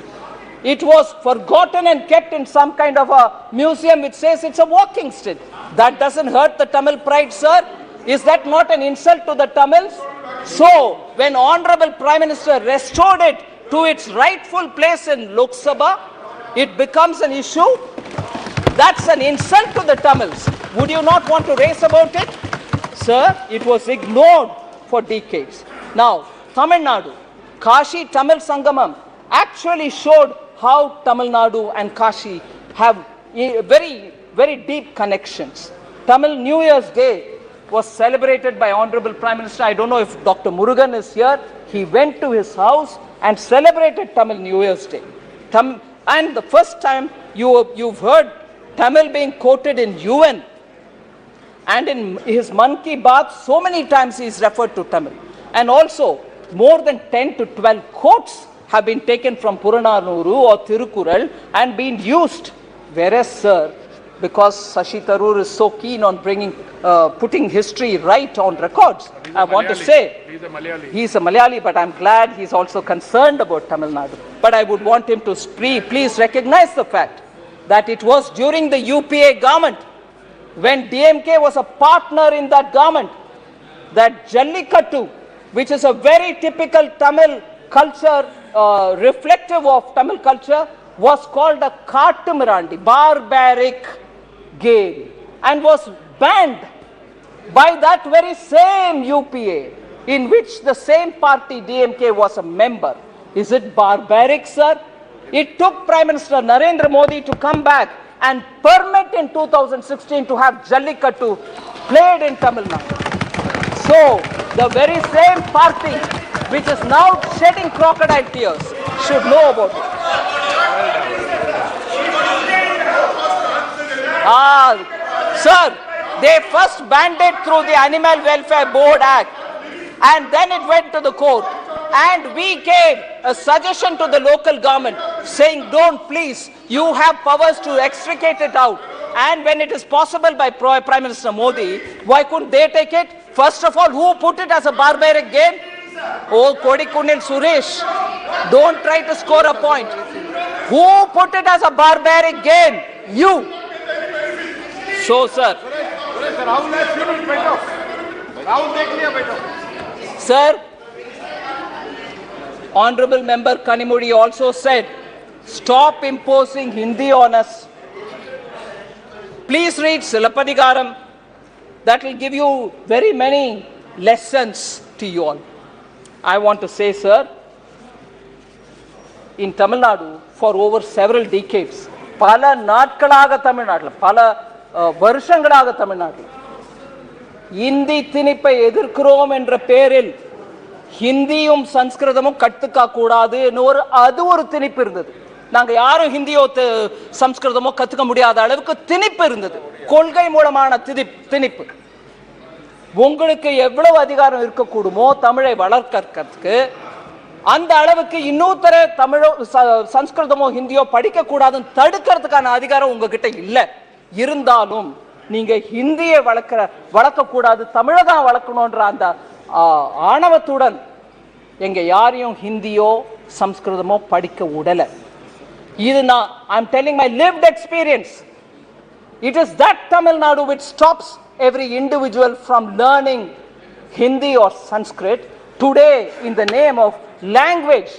It was forgotten and kept in some kind of a museum which says it's a walking stick. That doesn't hurt the Tamil pride, sir. Is that not an insult to the Tamils? So, when Honorable Prime Minister restored it to its rightful place in Loksabha, it becomes an issue. That's an insult to the Tamils. Would you not want to raise about it? Sir, it was ignored for decades. Now, Tamil Nadu, Kashi Tamil Sangamam actually showed how Tamil Nadu and Kashi have very, very deep connections. Tamil New Year's Day was celebrated by Honorable Prime Minister. I don't know if Dr. Murugan is here. He went to his house and celebrated Tamil New Year's Day. And the first time you've heard Tamil being quoted in UN, and in his Man Ki Baat, so many times he is referred to Tamil. And also, more than 10 to 12 quotes have been taken from Purananuru or Thirukural and been used. Whereas, sir, because Shashi Tharoor is so keen on putting history right on records, I want to say, he's a Malayali, but I'm glad he's also concerned about Tamil Nadu. But I would want him to please recognize the fact that it was during the UPA government, when DMK was a partner in that government, that Jallikattu, which is a very typical Tamil culture, reflective of Tamil culture, was called a Kattumirandi, barbaric game, and was banned by that very same UPA, in which the same party DMK was a member. Is it barbaric, sir? It took Prime Minister Narendra Modi to come back and permit in 2016 to have Jallikattu played in Tamil Nadu. So, the very same party which is now shedding crocodile tears should know about it. Sir, they first banned it through the Animal Welfare Board Act, and then it went to the court. And we gave a suggestion to the local government saying, don't please, you have powers to extricate it out. And when it is possible by Prime Minister Modi, why couldn't they take it? First of all, who put it as a barbaric game? Oh, Kodikunil Suresh, don't try to score a point. Who put it as a barbaric game? You. So, sir. Sir, Honorable Member Kanimudi also said, stop imposing Hindi on us. Please read Silapadigaram. That will give you very many lessons to you all. I want to say, sir, in Tamil Nadu, for over several decades, pala natkalaga Tamil Nadu, pala வருஷங்களாக தமிழ்நாட்டில் இந்தி திணிப்பை எதிர்க்கிறோம் என்ற பெயரில் ஹிந்தியும் சம்ஸ்கிருதமும் கற்றுக்க கூடாது அது ஒரு திணிப்பு இருந்தது. நாங்க யாரும் ஹிந்தியோ சம்ஸ்கிருதமோ கத்துக்க முடியாத அளவுக்கு திணிப்பு இருந்தது, கொள்கை மூலமான திணிப்பு. உங்களுக்கு எவ்வளவு அதிகாரம் இருக்கக்கூடுமோ தமிழை வளர்க்கறதுக்கு, அந்த அளவுக்கு இன்னொருத்தர தமிழோ சம்ஸ்கிருதமோ ஹிந்தியோ படிக்க கூடாதுன்னு தடுக்கிறதுக்கான அதிகாரம் உங்ககிட்ட இல்லை. இருந்தாலும் நீங்க ஹிந்தியை வளர்க்க கூடாது, தமிழை தான் வளர்க்கணும்ன்ற அந்த ஆணவத்துடன் எங்க யாரையும் ஹிந்தியோ சம்ஸ்கிருதமோ படிக்க விடல. இது நான் I'm telling my lived experience. It is that Tamil Nadu which stops every individual from learning Hindi or Sanskrit. Today, in the name of language,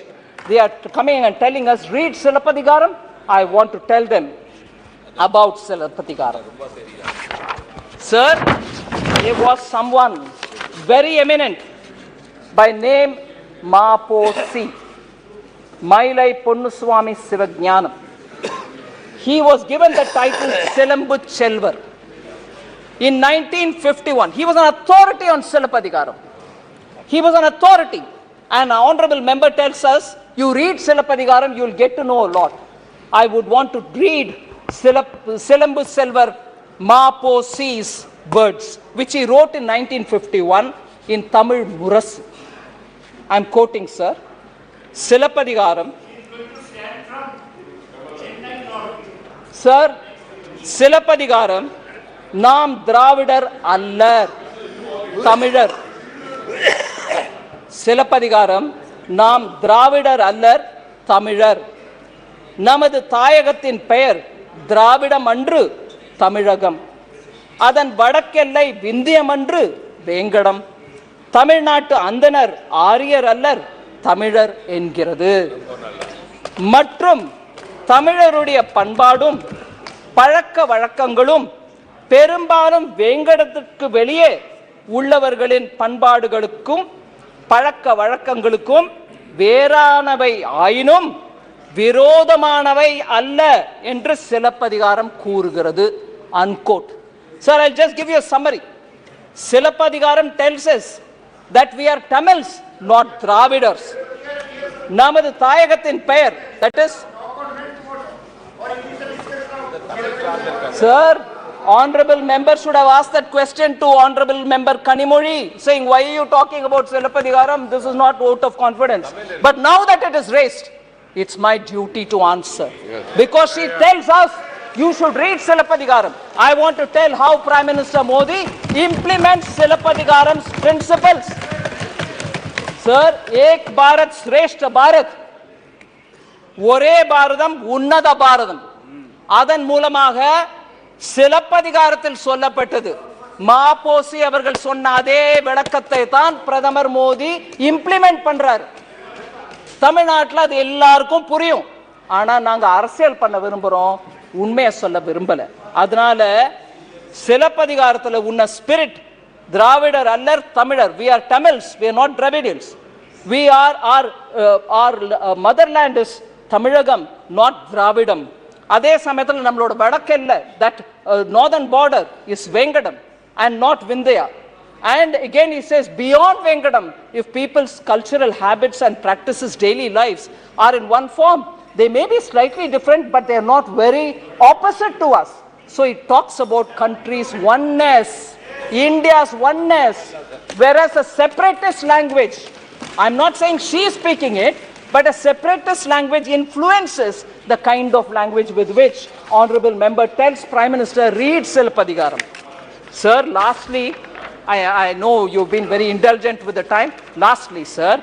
they are coming and telling us, read Silappatikaram. I want to tell them about Silappatikaram. Sir, there was someone very eminent by name Maposi, Mailai Ponnuswami Sivajnanam. He was given the title Silambu Chelvar. In 1951, he was an authority on Silappatikaram. He was an authority. An honorable member tells us, you read Silappatikaram, you will get to know a lot. I would want to read Silambu Chelvar Maposi's words, which he wrote in 1951 in Tamil Murasu. I am quoting, sir. Silappatikaram. Sir, Silappatikaram, நாம் திராவிடர் அல்லர் தமிழர். சிலப்பதிகாரம், நாம் திராவிடர் அல்லர் தமிழர். நமது தாயகத்தின் பெயர் திராவிடம் அன்று தமிழகம். அதன் வடக்கெல்லை விந்தியம் அன்று வேங்கடம். தமிழ்நாட்டு அந்தனர் ஆரியர் அல்லர் தமிழர் என்கிறது. மற்றும் தமிழருடைய பண்பாடும் பழக்க வழக்கங்களும் பெரும்பாலும் வேங்கடத்திற்கு வெளியே உள்ளவர்களின் பண்பாடுகளுக்கும் பழக்க வழக்கங்களுக்கும் வேறானவை ஆயினும் விரோதமானவை அல்ல என்று சிலப்பதிகாரம் கூறுகிறது. Unquote. Sir, I'll just give you a summary. Silappatikaram tells us that we are Tamils, not Dravidars. நமது தாயகத்தின் பெயர், that is, sir, honorable member should have asked that question to honorable member Kanimozhi, saying, why are you talking about Silappatikaram? This is not vote of confidence. But now that it is raised, it's my duty to answer. Because she tells us, you should read Silappatikaram. I want to tell how Prime Minister Modi implements Silappatikaram's principles. Sir, Ek Bharat Shrestha Bharat, ஒரே பாரதம் உன்னத பாரதம். அதன் மூலமாக சிலப்பதிகாரத்தில் சொல்லப்பட்டது. மாபோசி அவர்கள் சொன்ன அதே விளக்கத்தை தான் பிரதமர் மோடி இம்ப்ளிமெண்ட் பண்றார். தமிழ்நாட்டில் அது எல்லாருக்கும் புரியும். ஆனா நாங்க அரசியல் பண்ண விரும்புறோம், உண்மையை சொல்ல விரும்பல. அதனால சிலப்பதிகாரத்தில் உன்ன ஸ்பிரிட் திராவிடர் அல்லர் தமிழர். We are Tamils, we are not Dravidians. We are our motherland is Tamilagam, not Dravidam. அதே சமயத்தில் நம்மளோட வடக்கெல்ல, that northern border is Vengadam and not Vindhya. And again he says, beyond Vengadam, if people's cultural habits and practices, daily lives are in one form, they may be slightly different, but they are not very opposite to us. So he talks about countries' oneness, India's oneness, whereas a separatist language, I'm not saying she is speaking it, but a separatist language influences the kind of language with which honorable member tells Prime Minister, read Silappatikaram. Sir, lastly, I know you've been very indulgent with the time. Lastly, sir,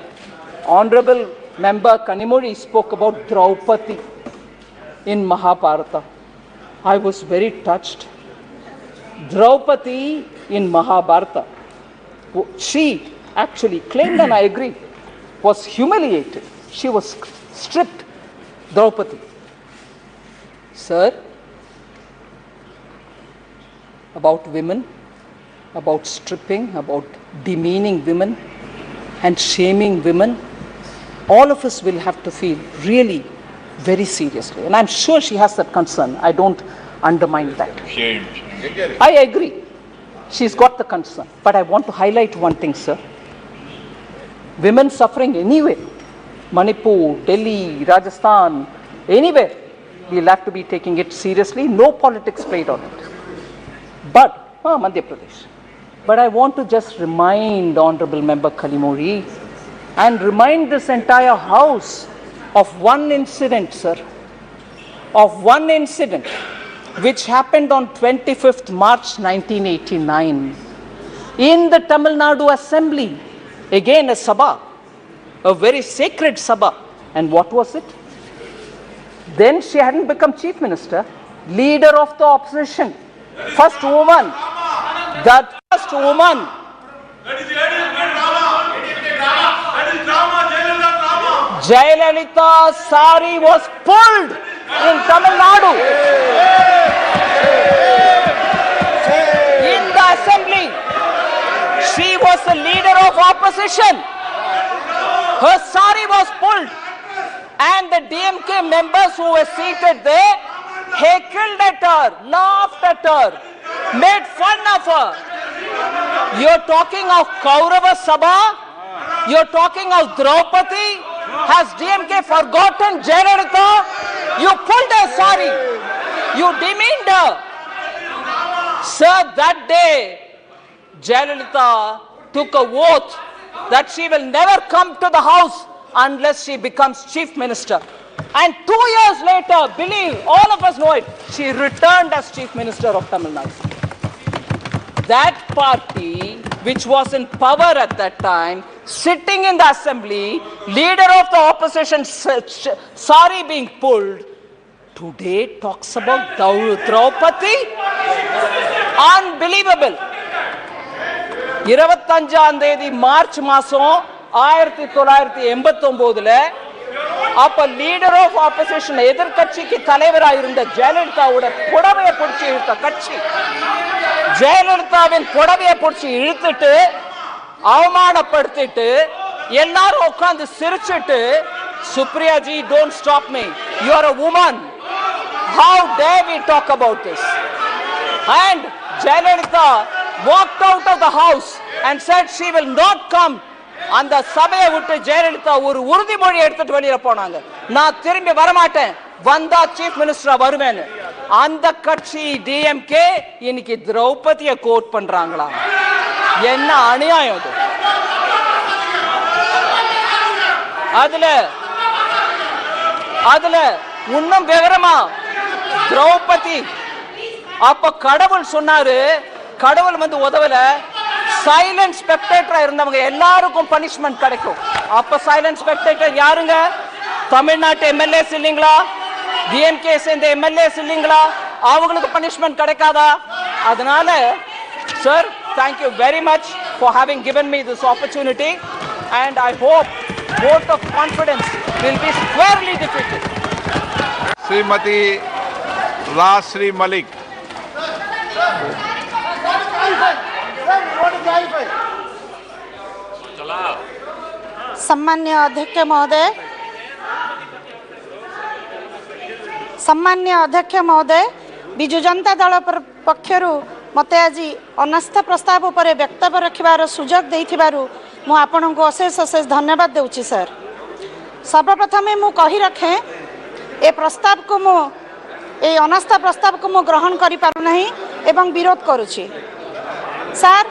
honorable member Kanimozhi spoke about Draupadi in Mahabharata. I was very touched. Draupadi in Mahabharata, she actually claimed, and I agree, was humiliated. She was stripped, Draupadi. Sir, about women, about stripping, about demeaning women and shaming women, all of us will have to feel really very seriously. And I'm sure she has that concern. I don't undermine that. Shame. I agree. She's got the concern. But I want to highlight one thing, sir. Women suffering anywhere, Manipur, Delhi, Rajasthan, anywhere, we'll have to be taking it seriously. No politics played on it. But, Madhya Pradesh. But I want to just remind Honorable Member Kalimori and remind this entire House of one incident, sir. Of one incident which happened on 25th March 1989 in the Tamil Nadu Assembly. Again, a sabha, a very sacred sabha. And what was it? Then she hadn't become chief minister, leader of the opposition, first woman, that first woman. Jayalalitha's sari was pulled in Tamil Nadu. In the assembly, she was the leader of opposition. Her sari was pulled, and the DMK members who were seated there heckled at her, laughed at her, made fun of her. You're talking of Kaurava Sabha? You're talking of Draupadi? Has DMK forgotten Jayalalitha? You pulled her sari. You demeaned her. Sir, that day, Jayalalitha took a oath that she will never come to the house unless she becomes chief minister. And 2 years later, believe, all of us know it, she returned as chief minister of Tamil Nadu. That party, which was in power at that time, sitting in the assembly, leader of the opposition, sari being pulled, today talks about Draupadi? Unbelievable. 25ஆம் தேதி March மாசம் 1989ல அப்ப leader of opposition எதிர்க்கட்சிக்கு தலைவராக இருந்த ஜெயலலிதாவோட புடவையை பிடிச்சி இழுத்த கட்சி, ஜெயலலிதாவின் புடவையை பிடிச்சி இழுத்துட்டு அவமானப்படுத்திட்டு எல்லாரும் உட்கார்ந்து சிரிச்சிட்டு, Supriya ji, don't stop me, you are a woman, how dare we talk about this? And Jayalalitha walked out of the house and said she will not come. அந்த சபையை விட்டு ஜெயலலிதா ஒரு உறுதிமொழி எடுத்துட்டு வெளியில போனாங்க, நான் திரும்பி வரமாட்டேன், வந்தா சீஃப் மினிஸ்டரா வருவேன்னு. அந்த கட்சி டிஎம்கே இன்னைக்கு திரௌபதியை கோட் பண்றாங்களா? என்ன அநியாயம் அது! அதுல இன்னும் விவரமா திரௌபதி அப்ப கடவுள் சொன்னாரு, கடவுள் வந்து உதவல, சைலண்ட் ஸ்பெக்டேட்டரா இருந்தவங்க எல்லாருக்கும் பனிஷ்மெண்ட் கிடைக்கும். அப்ப சைலண்ட் ஸ்பெக்டேட்டர் யாருங்க? தமிழ்நாட்டு எம்எல்ஏஸ் இல்லீங்களா? டிஎம்கே சேர்ந்த எம்எல்ஏஸ் இல்லீங்களா? அவங்களுக்கு பனிஷ்மெண்ட் கிடைக்காதா? அதனால sir, thank you very much for having given me this opportunity, and I hope vote of confidence will be squarely defeated. Shrimati Rajashree Mallik. सम्मान्य अध्यक्ष महोदय, विजु जनता दल पक्षरु मते आज अनास्था प्रस्ताव पर वक्तव्य रखिबार सुजोग देइथिबारु मु आपनको अशेष अशेष धन्यवाद देउछि सर। सर्वप्रथमे मु कहि रखे ए प्रस्ताव को मु ए अनास्था प्रस्ताव को मु ग्रहण करि पारु नहीं एवं विरोध करूछि। सर,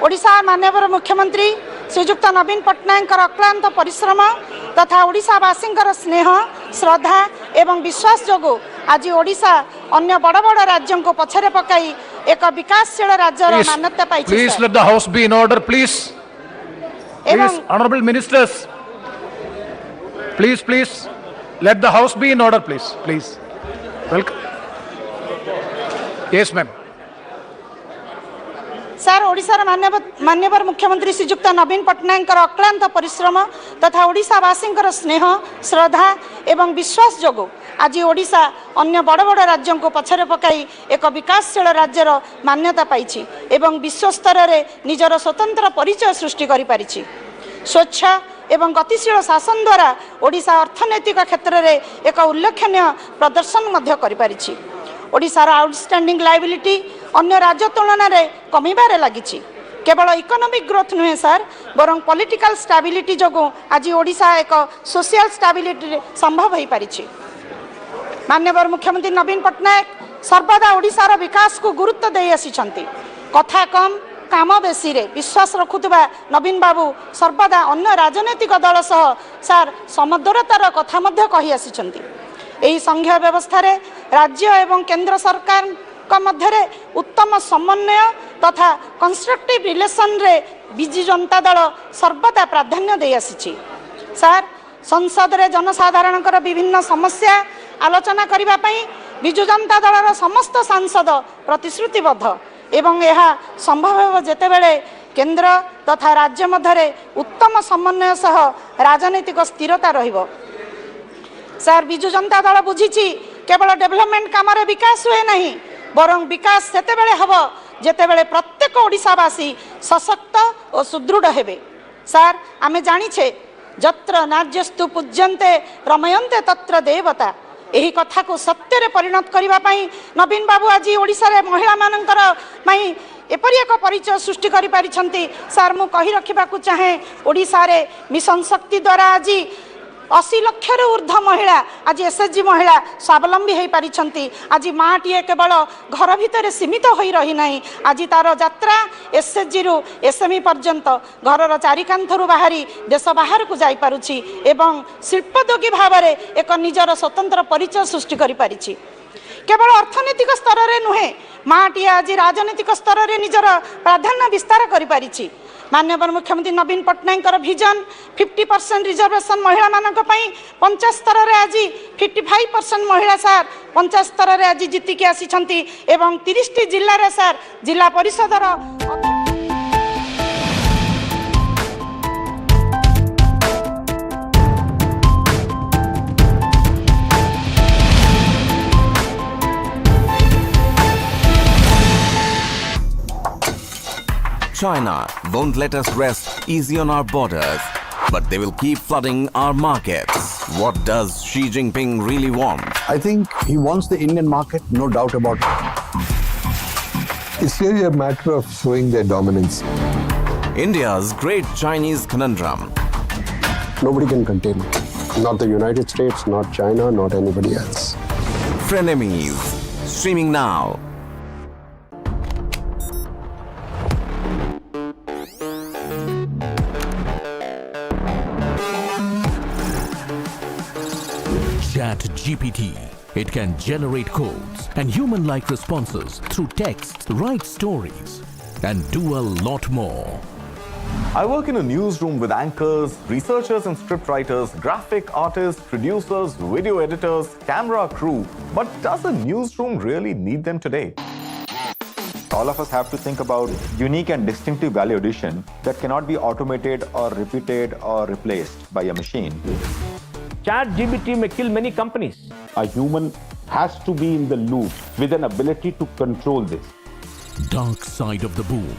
ओडिशा माननीय मुख्यमंत्री श्रीजुक्त नवीन पट्टनायक अक्लांत परिश्रम तथा ओडिशावासी स्नेह, श्रद्धा एवं विश्वास जोगु आज ओडिशा अन्य बड़ बड़ राज्यों को पछरे पकाई एक विकासशील राज्यर मान्यता पाई। Please let the house be in order, please. Please, honorable ministers, please let the house be in order, please. Welcome. Yes, ma'am. Sir, ओडिशार माननीय मुख्यमंत्री श्रीजुक्त नवीन पट्टनायक अक्लांत परिश्रम तथा ओडिशावासी स्नेह, श्रद्धा एवं विश्वास जोगु आज ओडिशा अन्य बड़ बड़ राज्यों को पछरे पकाई एक विकासशील राज्यर मान्यता पाई एवं विश्व स्तर में निजर स्वतंत्र परिचय सृष्टि करि पारिछि। स्वच्छ एवं गतिशील शासन द्वारा ओडिशा अर्थनैतिक क्षेत्र में एक उल्लेखनीय प्रदर्शन मध्य करि पारिछि। ओडिशार आउटस्टैंडिंग लायबिलिटी अन्य राज्य तुलन में कमिबार लगी। केवल इकोनॉमिक ग्रोथ नुहे सर बर पॉलिटिकल स्टेबिलिटी जो आज ओडिशा एक सोशल स्टेबिलिटी संभव हो पारी। माननीय मुख्यमंत्री नवीन पट्टनायक सर्वदा ओडिशार विकास को गुरुत्व दे आसिछंती। कथा कम काम बेसी रे विश्वास रखुवा नवीन बाबू सर्वदा अन्य राजनैतिक दल सह सार समदरतार कथा मध्य कहि आसिछंती। एही संघीय व्यवस्था रे राज्य एवं केंद्र सरकार मध्य उत्तम समन्वय तथा कंस्ट्रक्टिव रिलेशन रे बिजु जनता दल सर्वदा प्राधान्य दे आसिछि। सार संसद रे जनसाधारण विभिन्न समस्या आलोचना करबा पई बिजु जनता दलर समस्त सांसद प्रतिश्रुतिबद्ध एवं यह संभव हो जेतेबेले केंद्र तथा राज्य मध्य उत्तम समन्वय सह राजनीतिक स्थिरता रहिबो। सार बिजु जनता दल बुझीछि केवल डेवलपमेंट काम रे विकास हुए नहीं बरं विकास सेतेबेले हबो जेतेबेले प्रत्येक ओडिशावासी सशक्त और सुदृढ़ हेबे। सार आमे जानिछे जत्र नार्यस्तु पूज्यन्ते रमयन्ते तत्र देवता। यही कथा को सत्य रे परिणत करिबा पई नवीन बाबू आज ओडिशा रे महिला मानकर पई एपरि एक परिचय सृष्टि करि पारिछंती। सार मु कहि रखिबाकू चाहे ओडिशा रे मिशन शक्ति द्वारा आज 80 लाख रु ऊर्ध्व महिला आज एसएचजी महिला स्वावलंबी हो पारिछंती। आज माटीए केवल घर भितर सीमित हो रही नहीं, आज तार यात्रा एसएचजी रु एसएमई पर्यंत घर चारिकांथरू बाहरी देश बाहर को जाई पारुछि एवं शिल्पोद्योगी भाव में एक निजर स्वतंत्र परिचय सृष्टि करि पारिछि। केवल अर्थनैतिक स्तर रे नुहे माटी आज राजनीतिक स्तर रे निजर प्राधान्य विस्तार करि पारिछि। माननीय मुख्यमंत्री नवीन पट्टनायक विजन 50% रिजर्वेशन महिला मानक पई पंचायत स्तर रे आज 55% महिला सार पंचायत स्तर रे आज जीतिके आसिछंती एवं 30 जिल्ला रे सार जिला परिषदर China won't let us rest easy on our borders, but they will keep flooding our markets. What does Xi Jinping really want? I think he wants the Indian market, no doubt about it. It's really a matter of showing their dominance. India's great Chinese conundrum. Nobody can contain it. Not the United States, not China, not anybody else. Frenemies. Streaming now. GPT. It can generate codes and human-like responses through text, write stories, and do a lot more. I work in a newsroom with anchors, researchers and scriptwriters, graphic artists, producers, video editors, camera crew. But does a newsroom really need them today? All of us have to think about unique and distinctive value addition that cannot be automated or repeated or replaced by a machine. ChatGPT may kill many companies. A human has to be in the loop with an ability to control this. Dark Side of the Boom.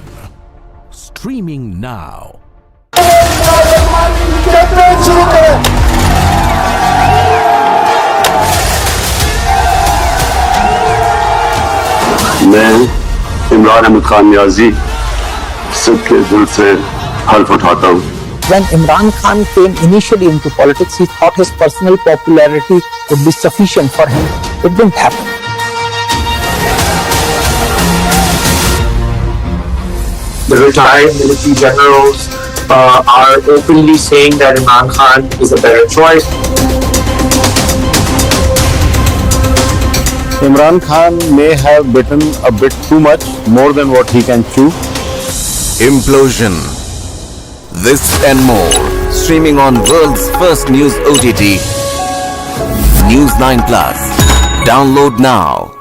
Streaming now. मैं इमरान अहमद खान नियाजी सबके दिल से हल्फ उठाता हूँ। When Imran Khan came initially into politics, he thought his personal popularity would be sufficient for him. It didn't happen. The retired military generals are openly saying that Imran Khan is a better choice. Imran Khan may have bitten a bit too much, more than what he can chew. Implosion. This and more. Streaming on world's first news OTT. News9 Plus. Download now.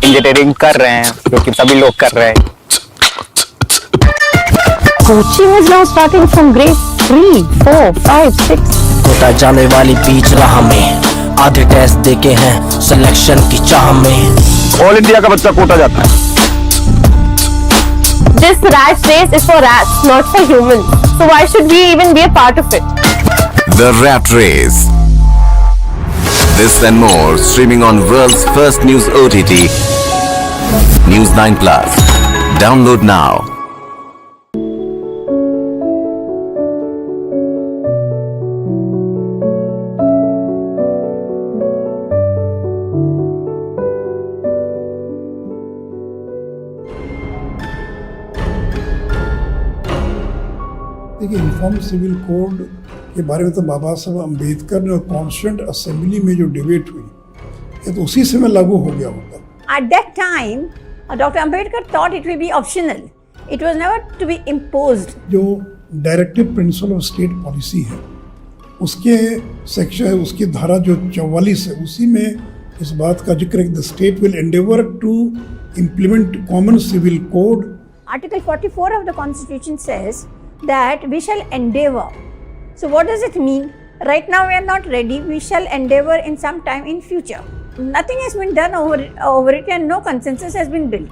Engineering कर रहे हैं क्योंकि सभी लोग कर रहे हैं. Coaching is now starting from grade 3, 4, 5, 6. Kota जाने वाली बीच राह में आधे टेस्ट देके हैं सिलेक्शन की चाह में. ऑल इंडिया का बच्चा कोटा जाता है. This rat race is for rats, not for humans. So why should we even be a part of it? The Rat Race. This and more streaming on world's first news OTT, News9 Plus. Download now. देखिए, informed civil code के बारे में तो बाबा साहब अम्बेडकर ने constituent assembly में जो debate हुई, ये तो उसी समय लागू हो गया होगा. At that time, Dr. Ambedkar thought it will be optional. It was never to be imposed. जो directive principle of state policy है, उसके सेक्शन, उसकी धारा जो 44 है, उसी में इस बात का जिक्र है कि the state will endeavour to implement common civil code. Article 44 of the Constitution says that we shall endeavor. So what does it mean? Right now we are not ready. We shall endeavor in some time in future. Nothing has been done over it and no consensus has been built.